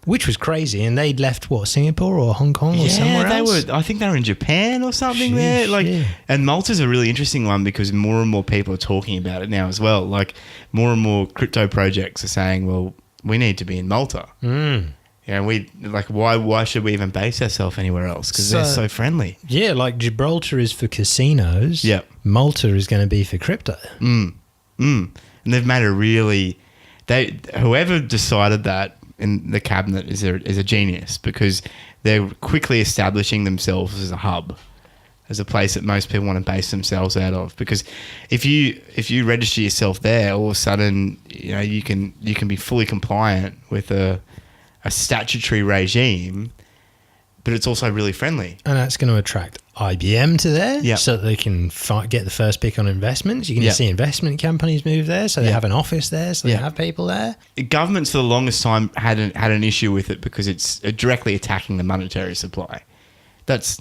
Which was crazy, and they'd left Singapore or Hong Kong or somewhere else. I think they were in Japan or something there. And Malta's a really interesting one because more and more people are talking about it now as well. Like more and more crypto projects are saying, "Well, we need to be in Malta." Why should we even base ourselves anywhere else? Because they're so friendly. Yeah, like Gibraltar is for casinos. Yeah, Malta is going to be for crypto. And they've made a really whoever decided that in the cabinet is a genius, because they're quickly establishing themselves as a hub, as a place that most people want to base themselves out of. Because if you register yourself there, all of a sudden you can be fully compliant with a statutory regime, but it's also really friendly. And that's going to attract IBM to there, so that they can get the first pick on investments. You can see investment companies move there, so they have an office there, so they have people there. Governments for the longest time had an issue with it because it's directly attacking the monetary supply. It's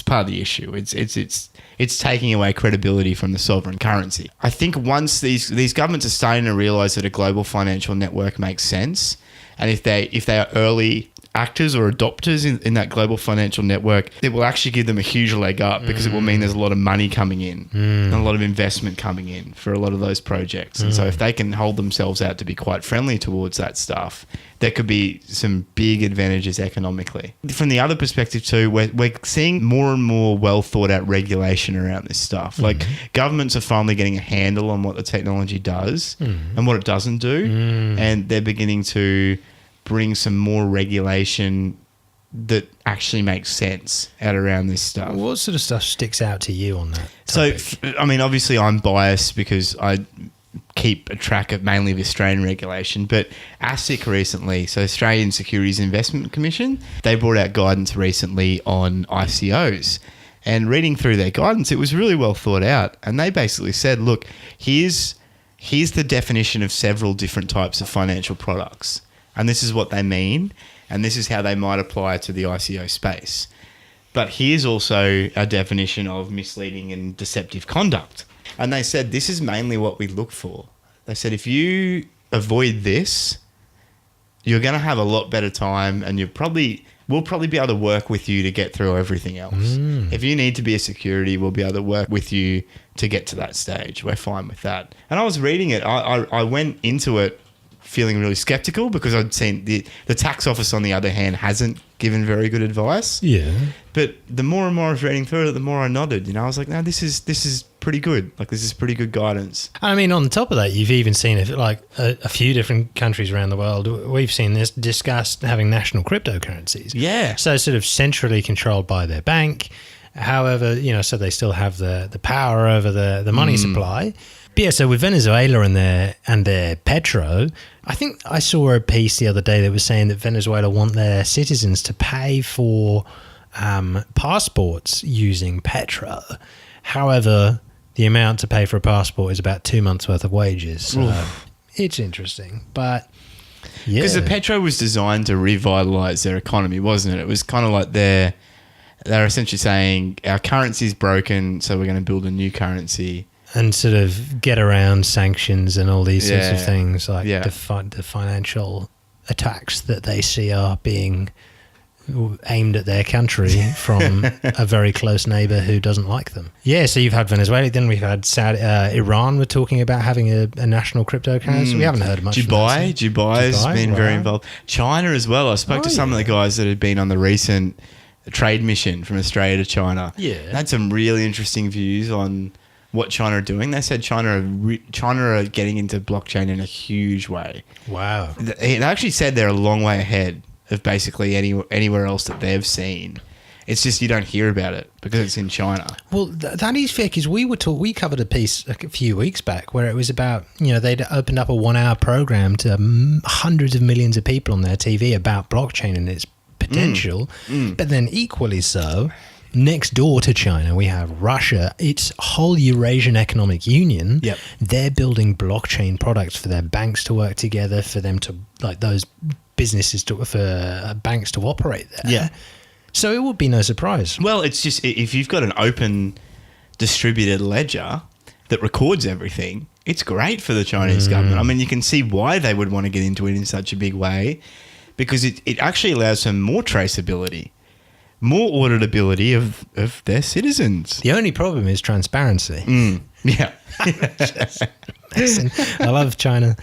part of the issue. It's taking away credibility from the sovereign currency. I think once these governments are starting to realise that a global financial network makes sense, and if they are early actors or adopters in that global financial network, it will actually give them a huge leg up, because it will mean there's a lot of money coming in and a lot of investment coming in for a lot of those projects. And so if they can hold themselves out to be quite friendly towards that stuff, there could be some big advantages economically. From the other perspective too, we're seeing more and more well thought out regulation around this stuff. Like governments are finally getting a handle on what the technology does and what it doesn't do. And they're beginning to bring some more regulation that actually makes sense out around this stuff. What sort of stuff sticks out to you on that topic? So, I mean, obviously I'm biased because I keep a track of mainly of Australian regulation, but ASIC recently, so Australian Securities Investment Commission, they brought out guidance recently on ICOs. And reading through their guidance, it was really well thought out. And they basically said, look, here's the definition of several different types of financial products. And this is what they mean, and this is how they might apply to the ICO space. But here's also a definition of misleading and deceptive conduct. And they said this is mainly what we look for. They said if you avoid this, you're going to have a lot better time, and we'll probably be able to work with you to get through everything else. If you need to be a security, we'll be able to work with you to get to that stage. We're fine with that. And I was reading it. I went into it feeling really skeptical because I'd seen the tax office, on the other hand, hasn't given very good advice. Yeah. But the more and more I was reading through it, the more I nodded. I was like, no, this is pretty good. Like, this is pretty good guidance. I mean, on top of that, you've even seen it like a few different countries around the world. We've seen this discussed having national cryptocurrencies. Yeah. So sort of centrally controlled by their bank. However, so they still have the power over the money supply. But yeah, so with Venezuela and their petro, I think I saw a piece the other day that was saying that Venezuela want their citizens to pay for passports using petro. However, the amount to pay for a passport is about 2 months' worth of wages. So it's interesting. But yeah. Because the petro was designed to revitalise their economy, wasn't it? It was kind of like they're essentially saying our currency is broken, so we're going to build a new currency. And sort of get around sanctions and all these sorts of things, like the financial attacks that they see are being aimed at their country from a very close neighbour who doesn't like them. Yeah, so you've had Venezuela, then we've had Iran. We're talking about having a national cryptocurrency. We haven't heard much. Dubai's been very involved. China as well. I spoke to some of the guys that had been on the recent trade mission from Australia to China. Yeah, they had some really interesting views on what China are doing. They said China are getting into blockchain in a huge way. Wow. They actually said they're a long way ahead of basically anywhere else that they've seen. It's just you don't hear about it because it's in China. Well, that is fair, because we covered a piece a few weeks back where it was about, they'd opened up a 1 hour program to hundreds of millions of people on their TV about blockchain and its potential. But then equally so, next door to China, we have Russia. Its whole Eurasian Economic Union. Yep. They're building blockchain products for their banks to work together, for them to, like those businesses to, for banks to operate there. Yeah. So it would be no surprise. Well, it's just if you've got an open distributed ledger that records everything, it's great for the Chinese government. I mean, you can see why they would want to get into it in such a big way, because it actually allows them more traceability, more auditability of their citizens. The only problem is transparency. Yeah. Listen, I love China.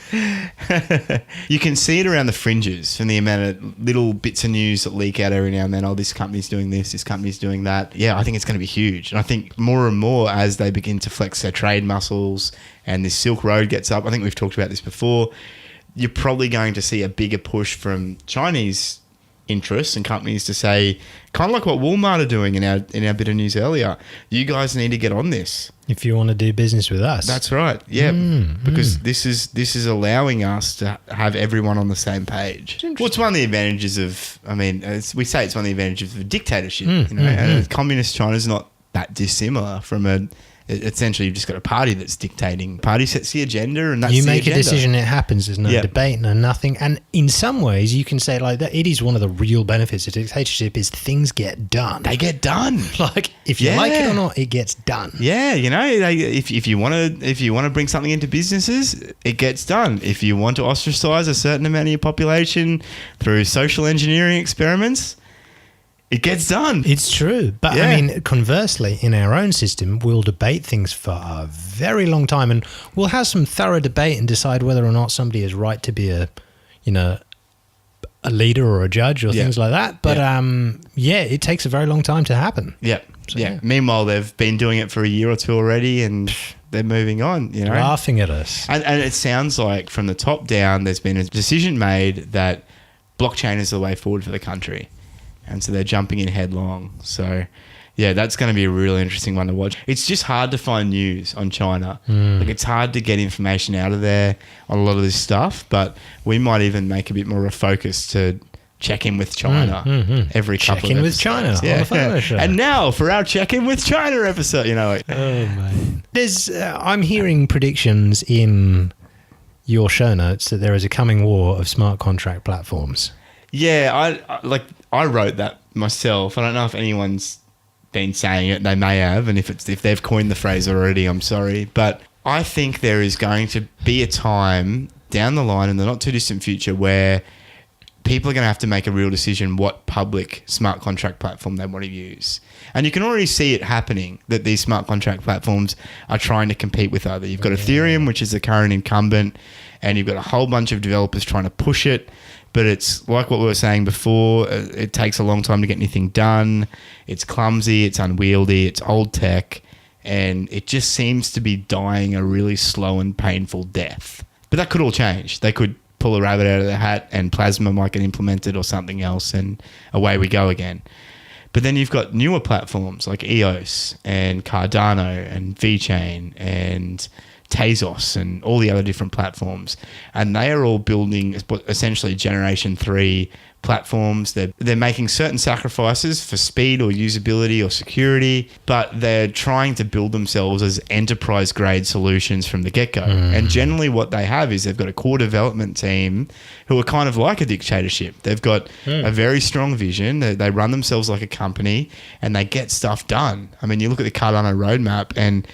You can see it around the fringes from the amount of little bits of news that leak out every now and then. Oh, this company's doing this company's doing that. Yeah, I think it's going to be huge. And I think more and more as they begin to flex their trade muscles and this Silk Road gets up, I think we've talked about this before, you're probably going to see a bigger push from Chinese interests and companies to say, kind of like what Walmart are doing in our bit of news earlier, you guys need to get on this if you want to do business with us. That's right. Yeah, because this is allowing us to have everyone on the same page. Well, it's one of the advantages of, I mean, we say it's one of the advantages of a dictatorship. And communist China's not that dissimilar from essentially you've just got a party that's dictating. Party sets the agenda, and that's you the make agenda. A decision, it happens. There's no debate, no nothing. And in some ways, you can say like that. It is one of the real benefits of dictatorship is things get done. They get done. Like if you like it or not, it gets done. Yeah, you know, if you want to bring something into businesses, it gets done. If you want to ostracize a certain amount of your population through social engineering experiments, it gets done. It's true. But I mean, conversely, in our own system, we'll debate things for a very long time, and we'll have some thorough debate and decide whether or not somebody is right to be a leader or a judge or things like that. But it takes a very long time to happen. Yeah. So, Meanwhile, they've been doing it for a year or two already, and they're moving on, you know. Laughing at us. And it sounds like from the top down, there's been a decision made that blockchain is the way forward for the country. And so they're jumping in headlong. So, yeah, that's going to be a really interesting one to watch. It's just hard to find news on China. Like, it's hard to get information out of there on a lot of this stuff. But we might even make a bit more of a focus to check in with China every couple of episodes. Check in with China on the Photo Show. And now for our check in with China episode, you know. Like, oh, man. I'm hearing predictions in your show notes that there is a coming war of smart contract platforms. Yeah, I wrote that myself. I don't know if anyone's been saying it. They may have, and if they've coined the phrase already, I'm sorry. But I think there is going to be a time down the line in the not too distant future where people are going to have to make a real decision what public smart contract platform they want to use. And you can already see it happening, that these smart contract platforms are trying to compete with other. You've got Ethereum, which is the current incumbent, and you've got a whole bunch of developers trying to push it. But it's like what we were saying before, it takes a long time to get anything done. It's clumsy, it's unwieldy, it's old tech, and it just seems to be dying a really slow and painful death. But that could all change. They could pull a rabbit out of their hat and Plasma might get implemented or something else, and away we go again. But then you've got newer platforms like EOS and Cardano and VeChain and Tezos and all the other different platforms, and they are all building essentially Generation 3 platforms. They're making certain sacrifices for speed or usability or security, but they're trying to build themselves as enterprise grade solutions from the get-go. And generally what they have is they've got a core development team who are kind of like a dictatorship. They've got a very strong vision. They run themselves like a company and they get stuff done. I mean, you look at the Cardano roadmap and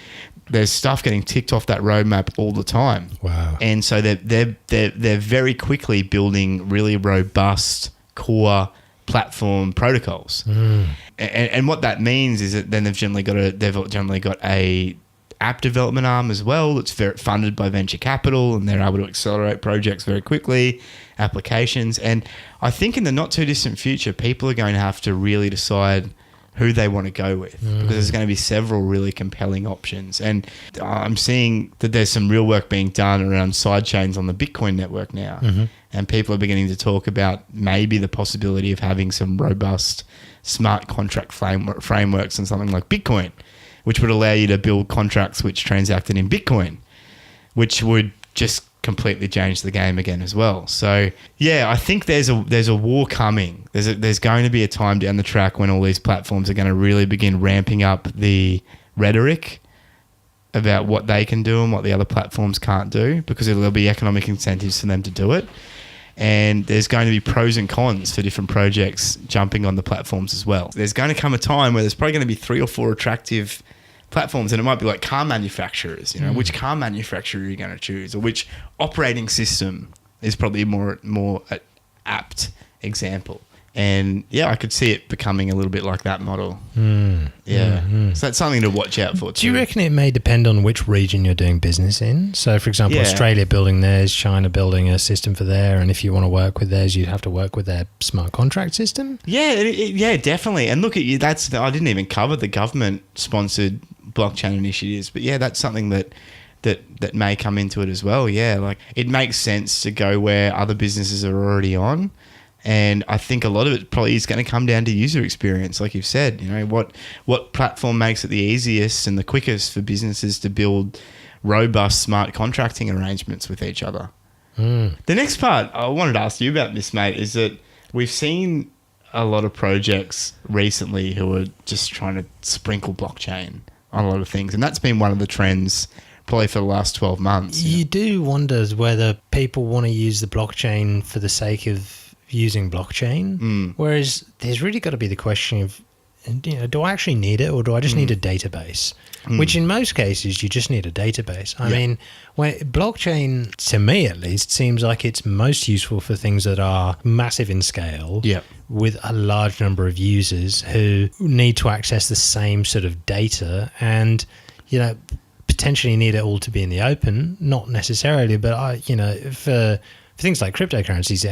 there's stuff getting ticked off that roadmap all the time. Wow. And so they're very quickly building really robust core platform protocols. And what that means is that then they've generally got a app development arm as well that's funded by venture capital, and they're able to accelerate projects very quickly, applications. And I think in the not too distant future, people are going to have to really decide who they want to go with, because there's going to be several really compelling options. And I'm seeing that there's some real work being done around side chains on the Bitcoin network now. And people are beginning to talk about maybe the possibility of having some robust smart contract frameworks and something like Bitcoin, which would allow you to build contracts which transacted in Bitcoin, which would just completely change the game again as well. So yeah, I think there's a war coming. There's going to be a time down the track when all these platforms are going to really begin ramping up the rhetoric about what they can do and what the other platforms can't do, because there'll be economic incentives for them to do it. And there's going to be pros and cons for different projects jumping on the platforms as well. There's going to come a time where there's probably going to be 3 or 4 attractive platforms, and it might be like car manufacturers, which car manufacturer are you going to choose, or which operating system is probably a more apt example. And yeah, I could see it becoming a little bit like that model. So that's something to watch out for too. Do you reckon it may depend on which region you're doing business in? So for example, Australia building theirs, China building a system for there, and if you want to work with theirs, you'd have to work with their smart contract system? Yeah, definitely. And look at you, I didn't even cover the government sponsored blockchain initiatives, but yeah, that's something that may come into it as well. Yeah, like it makes sense to go where other businesses are already on. And I think a lot of it probably is going to come down to user experience, like you've said. What platform makes it the easiest and the quickest for businesses to build robust smart contracting arrangements with each other. The next part I wanted to ask you about this, mate, is that we've seen a lot of projects recently who are just trying to sprinkle blockchain on a lot of things, and that's been one of the trends probably for the last 12 months. You do wonder whether people want to use the blockchain for the sake of using blockchain, whereas there's really got to be the question of, do I actually need it, or do I just need a database? Which in most cases you just need a database. I mean, when blockchain, to me at least, seems like it's most useful for things that are massive in scale, with a large number of users who need to access the same sort of data, and potentially need it all to be in the open. Not necessarily, but for things like cryptocurrencies,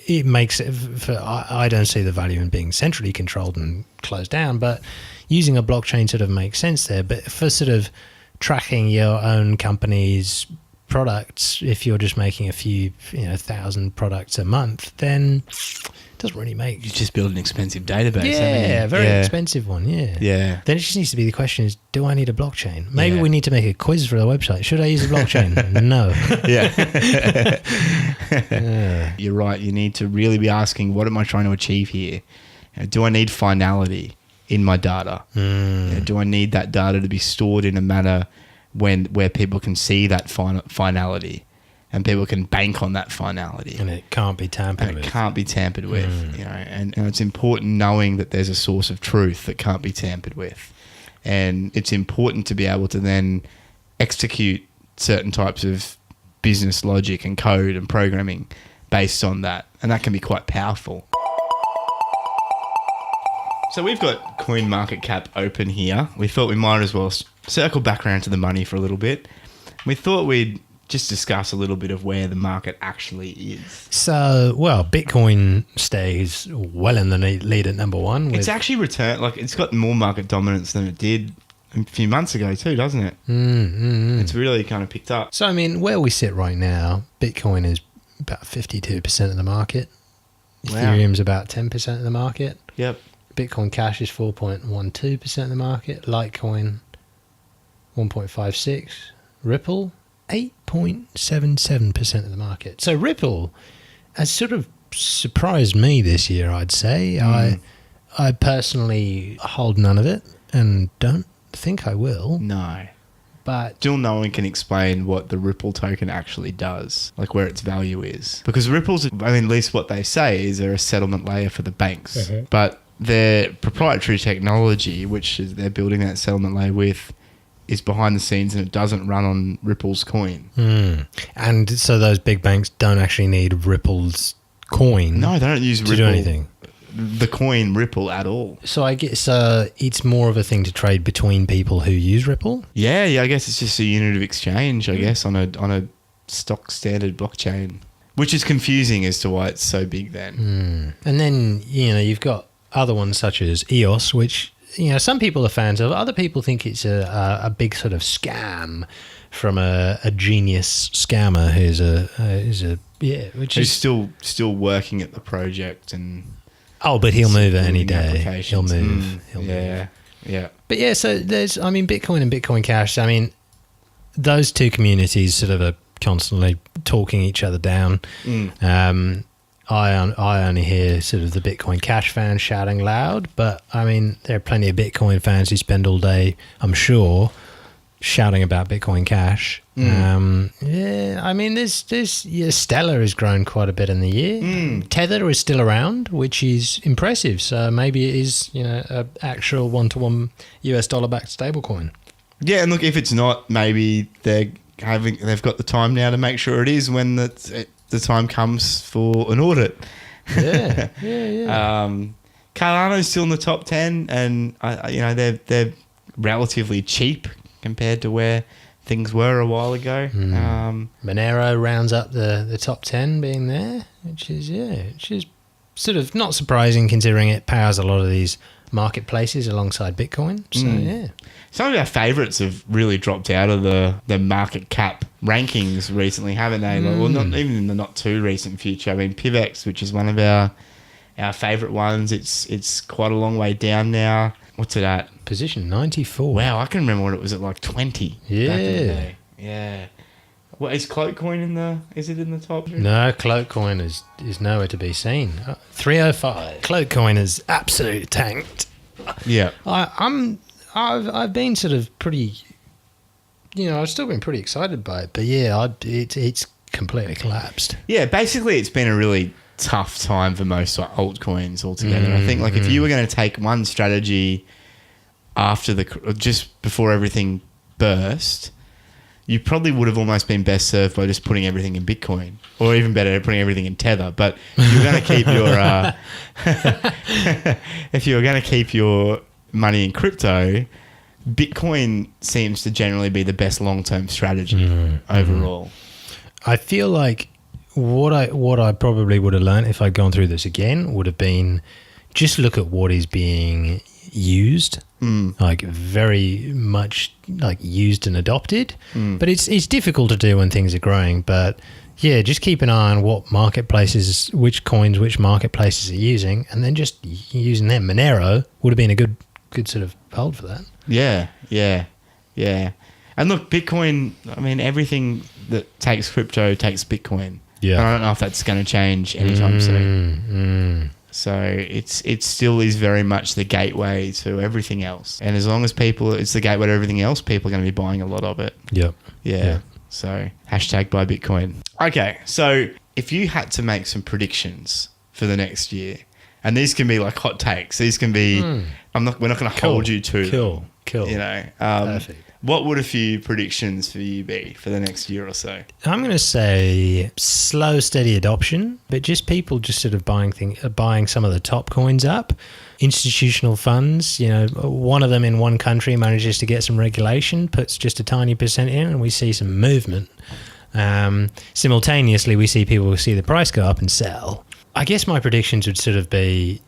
it makes it I don't see the value in being centrally controlled and closed down, but using a blockchain sort of makes sense there. But for sort of tracking your own company's products, if you're just making a few 1,000 products a month, then it doesn't really make. You just build an expensive database. Yeah, very expensive one. Yeah. Then it just needs to be the question is, do I need a blockchain? Maybe we need to make a quiz for the website. Should I use a blockchain? No. You're right. You need to really be asking, what am I trying to achieve here? Do I need finality in my data? Do I need that data to be stored in a manner where people can see that finality? And people can bank on that finality. And it can't be tampered with. And it's important knowing that there's a source of truth that can't be tampered with. And it's important to be able to then execute certain types of business logic and code and programming based on that. And that can be quite powerful. So we've got CoinMarketCap open here. We thought we might as well circle back around to the money for a little bit. We thought we'd just discuss a little bit of where the market actually is. So, Bitcoin stays well in the lead at number one. It's actually returned, it's got more market dominance than it did a few months ago too, doesn't it? It's really kind of picked up. So, I mean, where we sit right now, Bitcoin is about 52% of the market. Ethereum's about 10% of the market. Yep. Bitcoin Cash is 4.12% of the market. Litecoin, 1.56%. Ripple, 8.77% of the market. So Ripple has sort of surprised me this year, I'd say. I personally hold none of it and don't think I will. No. But still no one can explain what the Ripple token actually does, like where its value is. Because Ripple's, at least what they say is they're a settlement layer for the banks. But their proprietary technology, which is they're building that settlement layer with, is behind the scenes and it doesn't run on Ripple's coin. And so those big banks don't actually need Ripple's coin. No, they don't use Ripple. To do anything. The coin Ripple at all. So I guess it's more of a thing to trade between people who use Ripple? Yeah, I guess it's just a unit of exchange, I guess, on a stock standard blockchain, which is confusing as to why it's so big then. And then, you've got other ones such as EOS, which some people are fans of. Other people think it's a big sort of scam from a genius scammer who's still working at the project and. Oh, but he'll move any day. He'll move. Yeah. But yeah, so there's, Bitcoin and Bitcoin Cash. Those two communities sort of are constantly talking each other down. I only hear sort of the Bitcoin Cash fans shouting loud, but I mean, there are plenty of Bitcoin fans who spend all day, I'm sure, shouting about Bitcoin Cash. Yeah, I mean, Stellar has grown quite a bit in the year. Tether is still around, which is impressive. So maybe it is, an actual 1-to-1 US dollar backed stablecoin. Yeah, and look, if it's not, maybe they've got the time now to make sure it is when the time comes for an audit. Yeah. Cardano's still in the top 10, and they're relatively cheap compared to where things were a while ago. Monero rounds up the top 10 being there, which is sort of not surprising considering it powers a lot of these marketplaces alongside Bitcoin. So yeah. Some of our favourites have really dropped out of the market cap rankings recently, haven't they? Well, not even in the not too recent future. I mean, PivX, which is one of our favourite ones, it's quite a long way down now. What's it at? Position 94. Wow, I can remember when it was at like 20. Yeah. Back in the day. Yeah. What is Cloakcoin is it in the top? No, Cloakcoin is nowhere to be seen. 305. Cloakcoin is absolutely tanked. Yeah. I've been sort of pretty, I've still been pretty excited by it, but yeah, it's completely collapsed. Yeah, basically it's been a really tough time for most altcoins altogether. I think if you were going to take one strategy just before everything burst, you probably would have almost been best served by just putting everything in Bitcoin, or even better, putting everything in Tether. But if you're going to keep your money in crypto, Bitcoin seems to generally be the best long-term strategy overall. I feel like what I probably would have learned if I'd gone through this again would have been just look at what is being used, like very much like used and adopted. But it's difficult to do when things are growing. But yeah, just keep an eye on what marketplaces, which coins, which marketplaces are using, and then just using them. Monero would have been a good sort of hold for that. Yeah. And look, Bitcoin, I mean, everything that takes crypto takes Bitcoin. Yeah. I don't know if that's going to change anytime soon. So it still is very much the gateway to everything else. And as long as it's the gateway to everything else, people are going to be buying a lot of it. Yep. Yeah. So #buy Bitcoin. Okay. So if you had to make some predictions for the next year, and these can be like hot takes, these can be, we're not going to hold you to them. Cool. Perfect. What would a few predictions for you be for the next year or so? I'm going to say slow, steady adoption, but just people just sort of buying some of the top coins up. Institutional funds, one of them in one country manages to get some regulation, puts just a tiny percent in, and we see some movement. Simultaneously, we see people see the price go up and sell. I guess my predictions would sort of be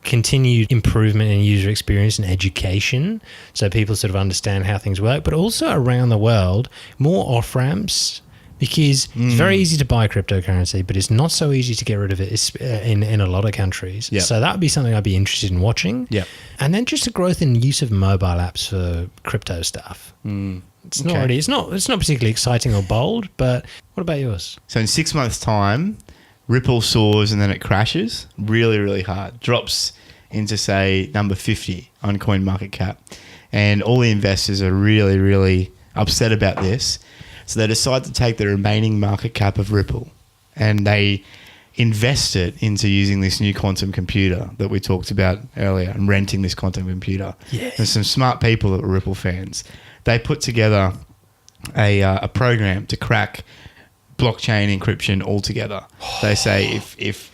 continued improvement in user experience and education, so people sort of understand how things work, but also around the world, more off-ramps, because it's very easy to buy cryptocurrency, but it's not so easy to get rid of it in a lot of countries. Yep. So that would be something I'd be interested in watching. Yep. And then just the growth in use of mobile apps for crypto stuff. It's not particularly exciting or bold, but what about yours? So in 6 months' time, Ripple soars and then it crashes really, really hard. Drops into, say, number 50 on CoinMarketCap. And all the investors are really, really upset about this. So they decide to take the remaining market cap of Ripple and they invest it into using this new quantum computer that we talked about earlier and renting this quantum computer. Yeah. There's some smart people that were Ripple fans. They put together a program to crack blockchain encryption altogether. They say if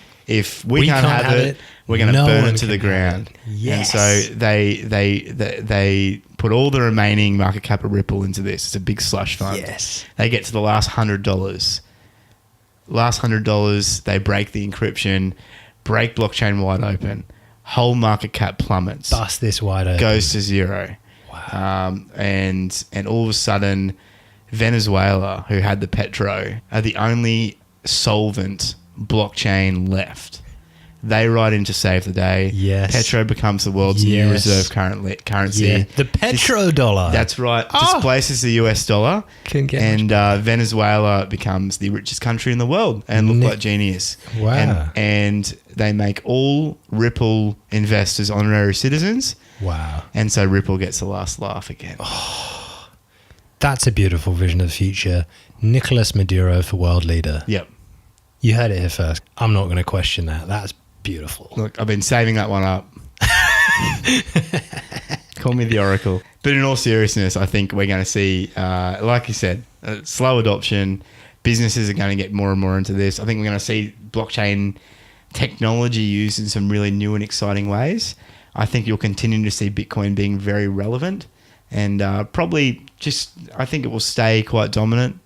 we can't have it, we're going to burn it to the ground. Yes. And so they put all the remaining market cap of Ripple into this. It's a big slush fund. Yes. They get to the last $100. Last $100, they break the encryption, break blockchain wide open. Whole market cap plummets. Bust this wide open. Goes to zero. Wow. And all of a sudden, Venezuela, who had the petro, are the only solvent blockchain left. They ride in to save the day. Yes. Petro becomes the world's new reserve currency. Yeah. The petrodollar. That's right. Displaces the US dollar. Couldn't get and Venezuela becomes the richest country in the world and look like genius. Wow. And they make all Ripple investors honorary citizens. Wow. And so Ripple gets the last laugh again. That's a beautiful vision of the future. Nicolas Maduro for world leader. Yep. You heard it here first. I'm not going to question that. That's beautiful. Look, I've been saving that one up. Call me the Oracle. But in all seriousness, I think we're going to see, like you said, slow adoption. Businesses are going to get more and more into this. I think we're going to see blockchain technology used in some really new and exciting ways. I think you'll continue to see Bitcoin being very relevant and probably I think it will stay quite dominant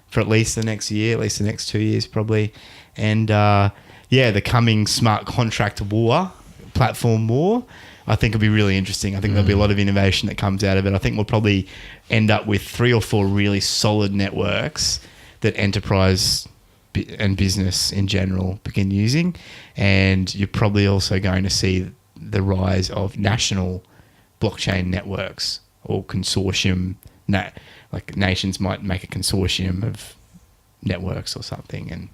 for at least the next year, at least the next 2 years probably. And the coming smart contract war, platform war, I think will be really interesting. I think there'll be a lot of innovation that comes out of it. I think we'll probably end up with 3 or 4 really solid networks that enterprise and business in general begin using. And you're probably also going to see the rise of national blockchain networks or consortium. Like nations might make a consortium of networks or something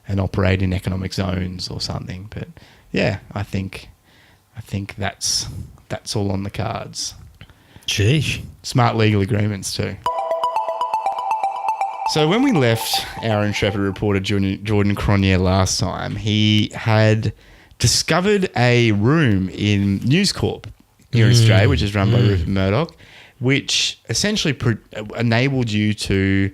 and operate in economic zones or something. But yeah, I think that's all on the cards. Sheesh. Smart legal agreements too. So when we left our intrepid reporter Jordan Cronje last time, he had discovered a room in News Corp here in Australia, which is run by Rupert Murdoch, which essentially enabled you to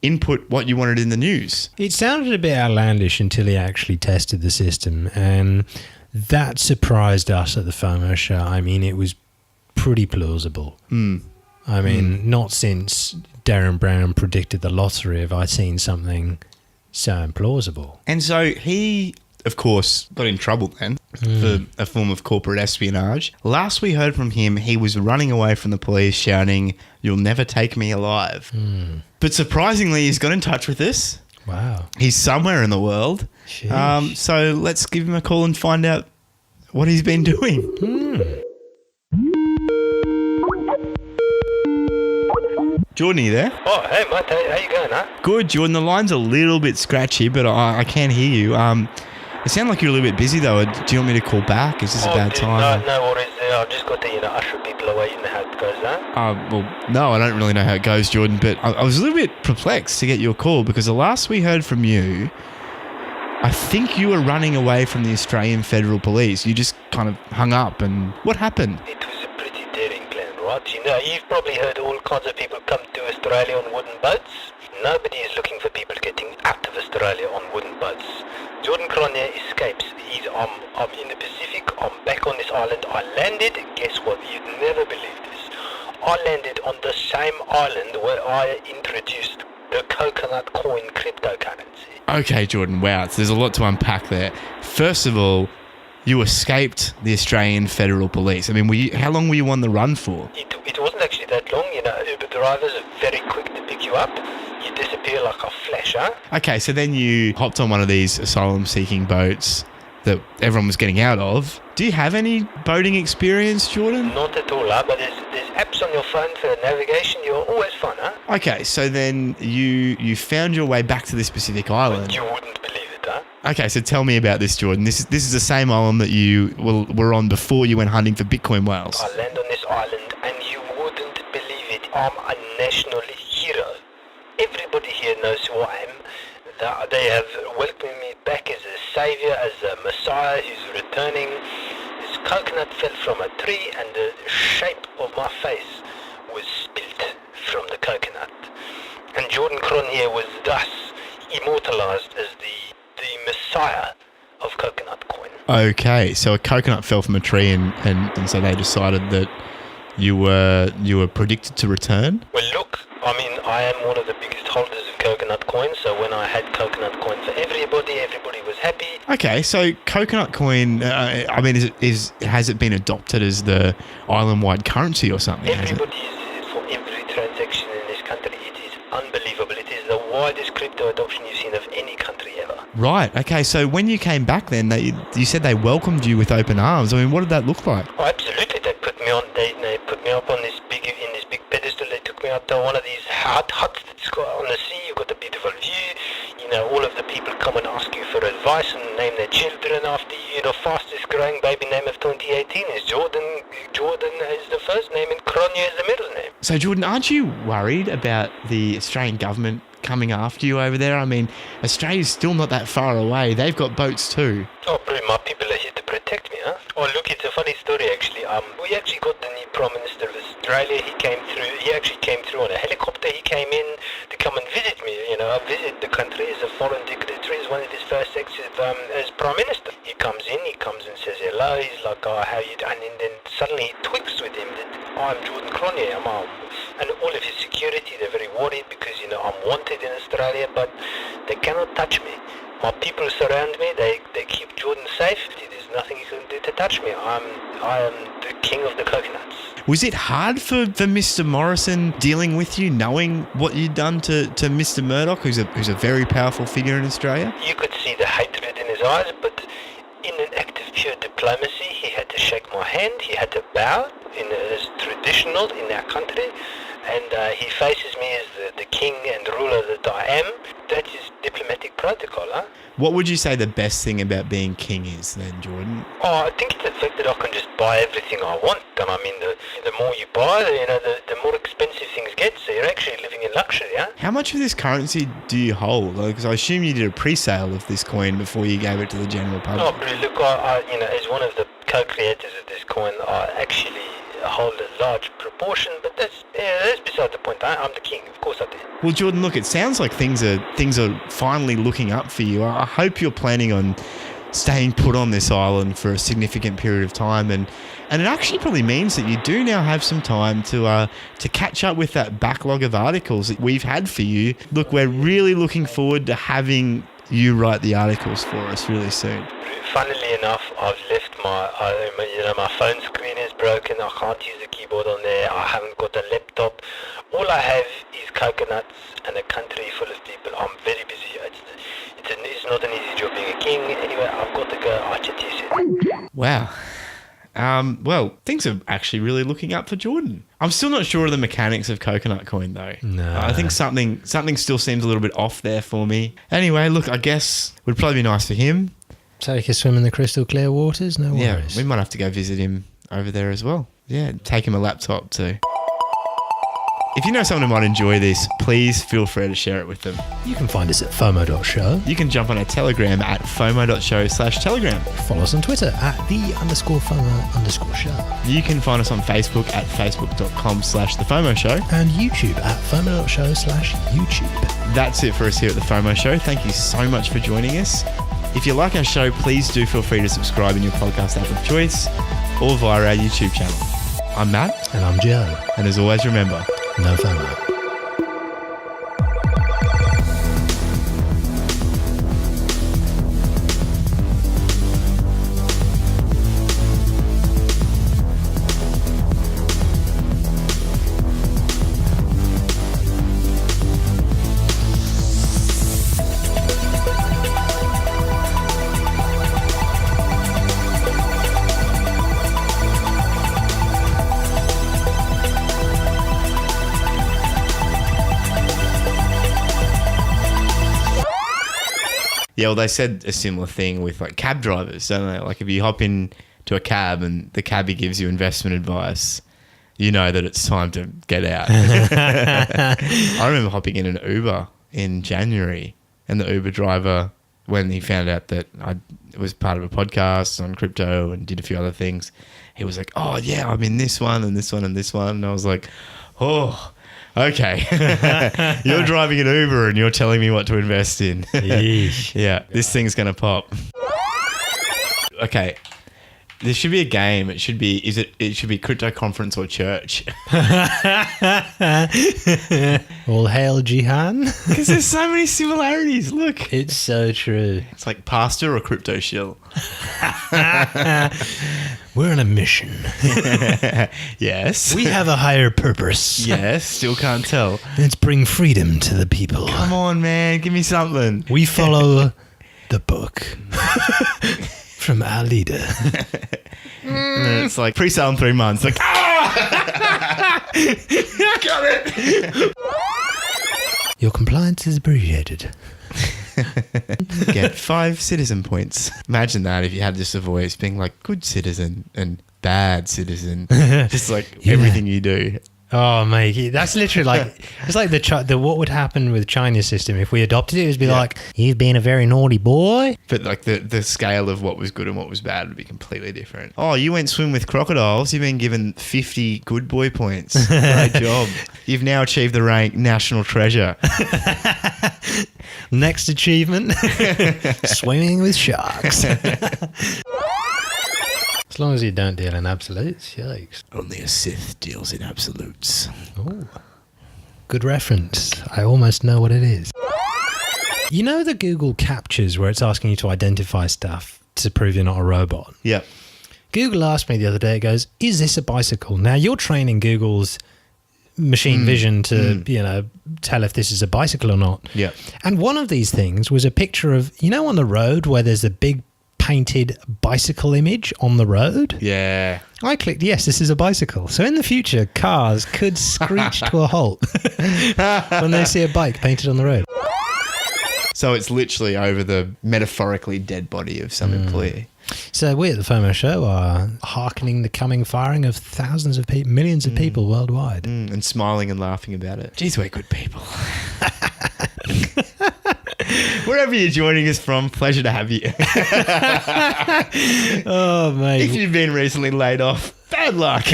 input what you wanted in the news. It sounded a bit outlandish until he actually tested the system, and that surprised us at the FOMO show. I mean, it was pretty plausible. I mean, not since Darren Brown predicted the lottery have I seen something so implausible. And so he, of course, got in trouble then for a form of corporate espionage. Last we heard from him, he was running away from the police shouting, "You'll never take me alive." But surprisingly, he's got in touch with us. Wow. He's somewhere in the world. So let's give him a call and find out what he's been doing. Jordan, are you there? Oh, hey, mate. How you going, huh? Good, Jordan. The line's a little bit scratchy, but I can hear you. It sounds like you're a little bit busy, though. Do you want me to call back? Is this a bad time? No worries. I've just got to, usher people away. You know how it goes, huh? Well, no, I don't really know how it goes, Jordan, but I was a little bit perplexed to get your call because the last we heard from you, I think you were running away from the Australian Federal Police. You just kind of hung up, and what happened? It was a pretty daring plan, right? You've probably heard all kinds of people come to Australia on wooden boats. Nobody is looking for people getting out of Australia on wooden boats. Jordan Cronje escapes. I'm in the Pacific. I'm back on this island. I landed. Guess what? You'd never believe this. I landed on the same island where I introduced the coconut coin cryptocurrency. Okay, Jordan. Wow. So there's a lot to unpack there. First of all, you escaped the Australian Federal Police. I mean, how long were you on the run for? It wasn't actually that long. Uber drivers are very quick to pick you up. You disappear like a flash, huh? Okay, so then you hopped on one of these asylum-seeking boats that everyone was getting out of. Do you have any boating experience, Jordan? Not at all, huh? But there's apps on your phone for navigation. You're always fun, huh? Okay, so then you found your way back to this specific island. You wouldn't believe it, huh? Okay, so tell me about this, Jordan. This is the same island that you were on before you went hunting for Bitcoin whales. I land on this island and you wouldn't believe it. I'm a national hero. Everybody here knows who I am. They have welcomed me back as a savior, as a messiah who's returning. This coconut fell from a tree and the shape of my face was spilt from the coconut. And Jordan Cronje was thus immortalized as the messiah of coconut coin. Okay, so a coconut fell from a tree and so they decided that you were predicted to return? Well, look, I am one of the biggest holders of coconut coins, so when I had coconut coin for everybody was happy. Okay, so coconut coin, has it been adopted as the island-wide currency or something? Everybody uses it for every transaction in this country. It is unbelievable. It is the widest crypto adoption you've seen of any country ever. Right. Okay. So when you came back, then you said they welcomed you with open arms. I mean, what did that look like? Oh, absolutely. They put me on. They put me up on this big pedestal. They took me up to one of these huts that's got on the sea. You've got a beautiful view. You know, all of the people come and ask you for advice and name their children after you. You know, fastest growing baby name of 2018 is Jordan. Jordan is the first name and Cronje is the middle name. So Jordan, aren't you worried about the Australian government coming after you over there? I mean, Australia's still not that far away. They've got boats too. Oh, bro, my people are here to protect me, huh? Oh, look, it's a funny story, actually. We actually got the new Prime Minister of Australia. He actually came through on a helicopter. He came in to come and visit me, you know, visit the country as a foreign dignitary. It's one of his first acts as Prime Minister. He comes and says hello. He's like, oh, how you doing? And then suddenly he twigs with him that I'm Jordan Cronje. And all of his security, they're very worried because, you know, I'm wanted in Australia, but they cannot touch me. My people surround me. They keep Jordan safe. There's nothing you can do to touch me. I am the king of the coconuts. Was it hard for Mr. Morrison dealing with you, knowing what you'd done to Mr. Murdoch, who's a very powerful figure in Australia? You could see the hatred in his eyes, but in an act of pure diplomacy, he had to shake my hand. He had to bow, as traditional in our country. And he faces me as the king and ruler that I am. That is diplomatic protocol, huh? What would you say the best thing about being king is then, Jordan? Oh, I think it's the fact that I can just buy everything I want. And I mean, the more you buy, the more expensive things get. So you're actually living in luxury, huh? How much of this currency do you hold? Because I assume you did a pre-sale of this coin before you gave it to the general public. Oh, look, I as one of the co-creators of this coin, I actually hold a large proportion, but that's beside the point. I'm the king, of course I do. Well, Jordan, look, it sounds like things are finally looking up for you. I hope you're planning on staying put on this island for a significant period of time, and it actually probably means that you do now have some time to catch up with that backlog of articles that we've had for you. Look, we're really looking forward to having you write the articles for us really soon. Funnily enough, I've left my phone screen is broken. I can't use the keyboard on there. I haven't got a laptop. All I have is coconuts and a country full of people. I'm very busy. It's not an easy job being a king. Anyway, I've got to go. I'll chat to you soon. Wow. Well, things are actually really looking up for Jordan. I'm still not sure of the mechanics of coconut coin, though. No. I think something still seems a little bit off there for me. Anyway, look, I guess it would probably be nice for him. Take a swim in the crystal clear waters, no worries. Yeah, we might have to go visit him over there as well. Yeah, take him a laptop too. If you know someone who might enjoy this, please feel free to share it with them. You can find us at FOMO.show. You can jump on our Telegram at FOMO.show/Telegram. Follow us on Twitter at @the_FOMO_show. You can find us on Facebook at facebook.com/The FOMO Show. And YouTube at FOMO.show/YouTube. That's it for us here at The FOMO Show. Thank you so much for joining us. If you like our show, please do feel free to subscribe in your podcast app of choice or via our YouTube channel. I'm Matt. And I'm Joe. And as always, remember, no FOMO. Yeah, well, they said a similar thing with like cab drivers, don't they? Like if you hop in to a cab and the cabbie gives you investment advice, you know that it's time to get out. I remember hopping in an Uber in January, and the Uber driver, when he found out that I was part of a podcast on crypto and did a few other things, he was like, "Oh yeah, I'm in this one and this one and this one," and I was like, "Oh." Okay, you're driving an Uber and you're telling me what to invest in. Yeah, this thing's going to pop. Okay, there should be a game. It should be, it should be crypto conference or church. All hail Jihan. Because there's so many similarities. Look. It's so true. It's like pastor or crypto shill. We're on a mission. Yes. We have a higher purpose. Yes, still can't tell. Let's bring freedom to the people. Come on, man. Give me something. We follow The book from our leader. And then it's like pre-sale in 3 months. Like, got it. Your compliance is appreciated. Get 5 citizen points. Imagine that if you had just a voice being like good citizen and bad citizen, just like everything you do. Oh, mate, that's literally like it's like the what would happen with China's system if we adopted it. It would be like, you've been a very naughty boy. But like the scale of what was good and what was bad would be completely different. Oh, you went swim with crocodiles. You've been given 50 good boy points. Great job. You've now achieved the rank national treasure. Next achievement, swimming with sharks. As long as you don't deal in absolutes, yikes. Only a Sith deals in absolutes. Ooh. Good reference. I almost know what it is. You know the Google captures where it's asking you to identify stuff to prove you're not a robot? Yep. Google asked me the other day, it goes, is this a bicycle? Now, you're training Google's machine vision to, tell if this is a bicycle or not. Yep. And one of these things was a picture of, on the road where there's a big painted bicycle image on the road. Yeah. I clicked, yes, this is a bicycle. So in the future, cars could screech to a halt when they see a bike painted on the road. So it's literally over the metaphorically dead body of some employee. So we at the FOMO Show are hearkening the coming firing of thousands of people, millions of people worldwide. And smiling and laughing about it. Jeez, we're good people. Wherever you're joining us from, pleasure to have you. Oh, mate. If you've been recently laid off, bad luck.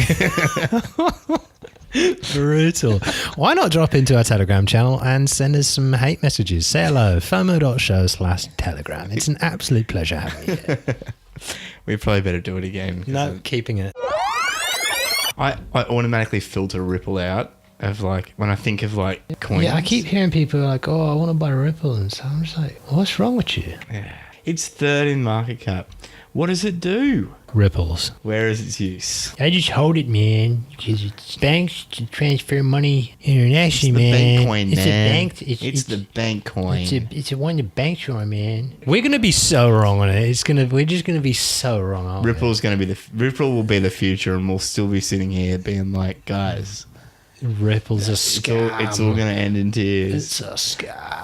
Brutal. Why not drop into our Telegram channel and send us some hate messages? Say hello, FOMO.show/Telegram. It's an absolute pleasure having you here. We probably better do it again. No, keeping it. I automatically filter Ripple out of like, when I think of like coins. Yeah, I keep hearing people like, oh, I want to buy Ripple. And so I'm just like, what's wrong with you? Yeah. It's third in market cap. What does it do? Ripples. Where is its use? I just hold it, man, because it's banks to transfer money internationally, It's the man. bank coin, It's man. a bank. It's the bank coin. It's a one the banks are on, man. We're gonna be so wrong on it. We're just gonna be so wrong on it. Ripple's going to be Ripple will be the future, and we'll still be sitting here being like, guys, Ripple's a scam. it's all going to end in tears. It's a scam.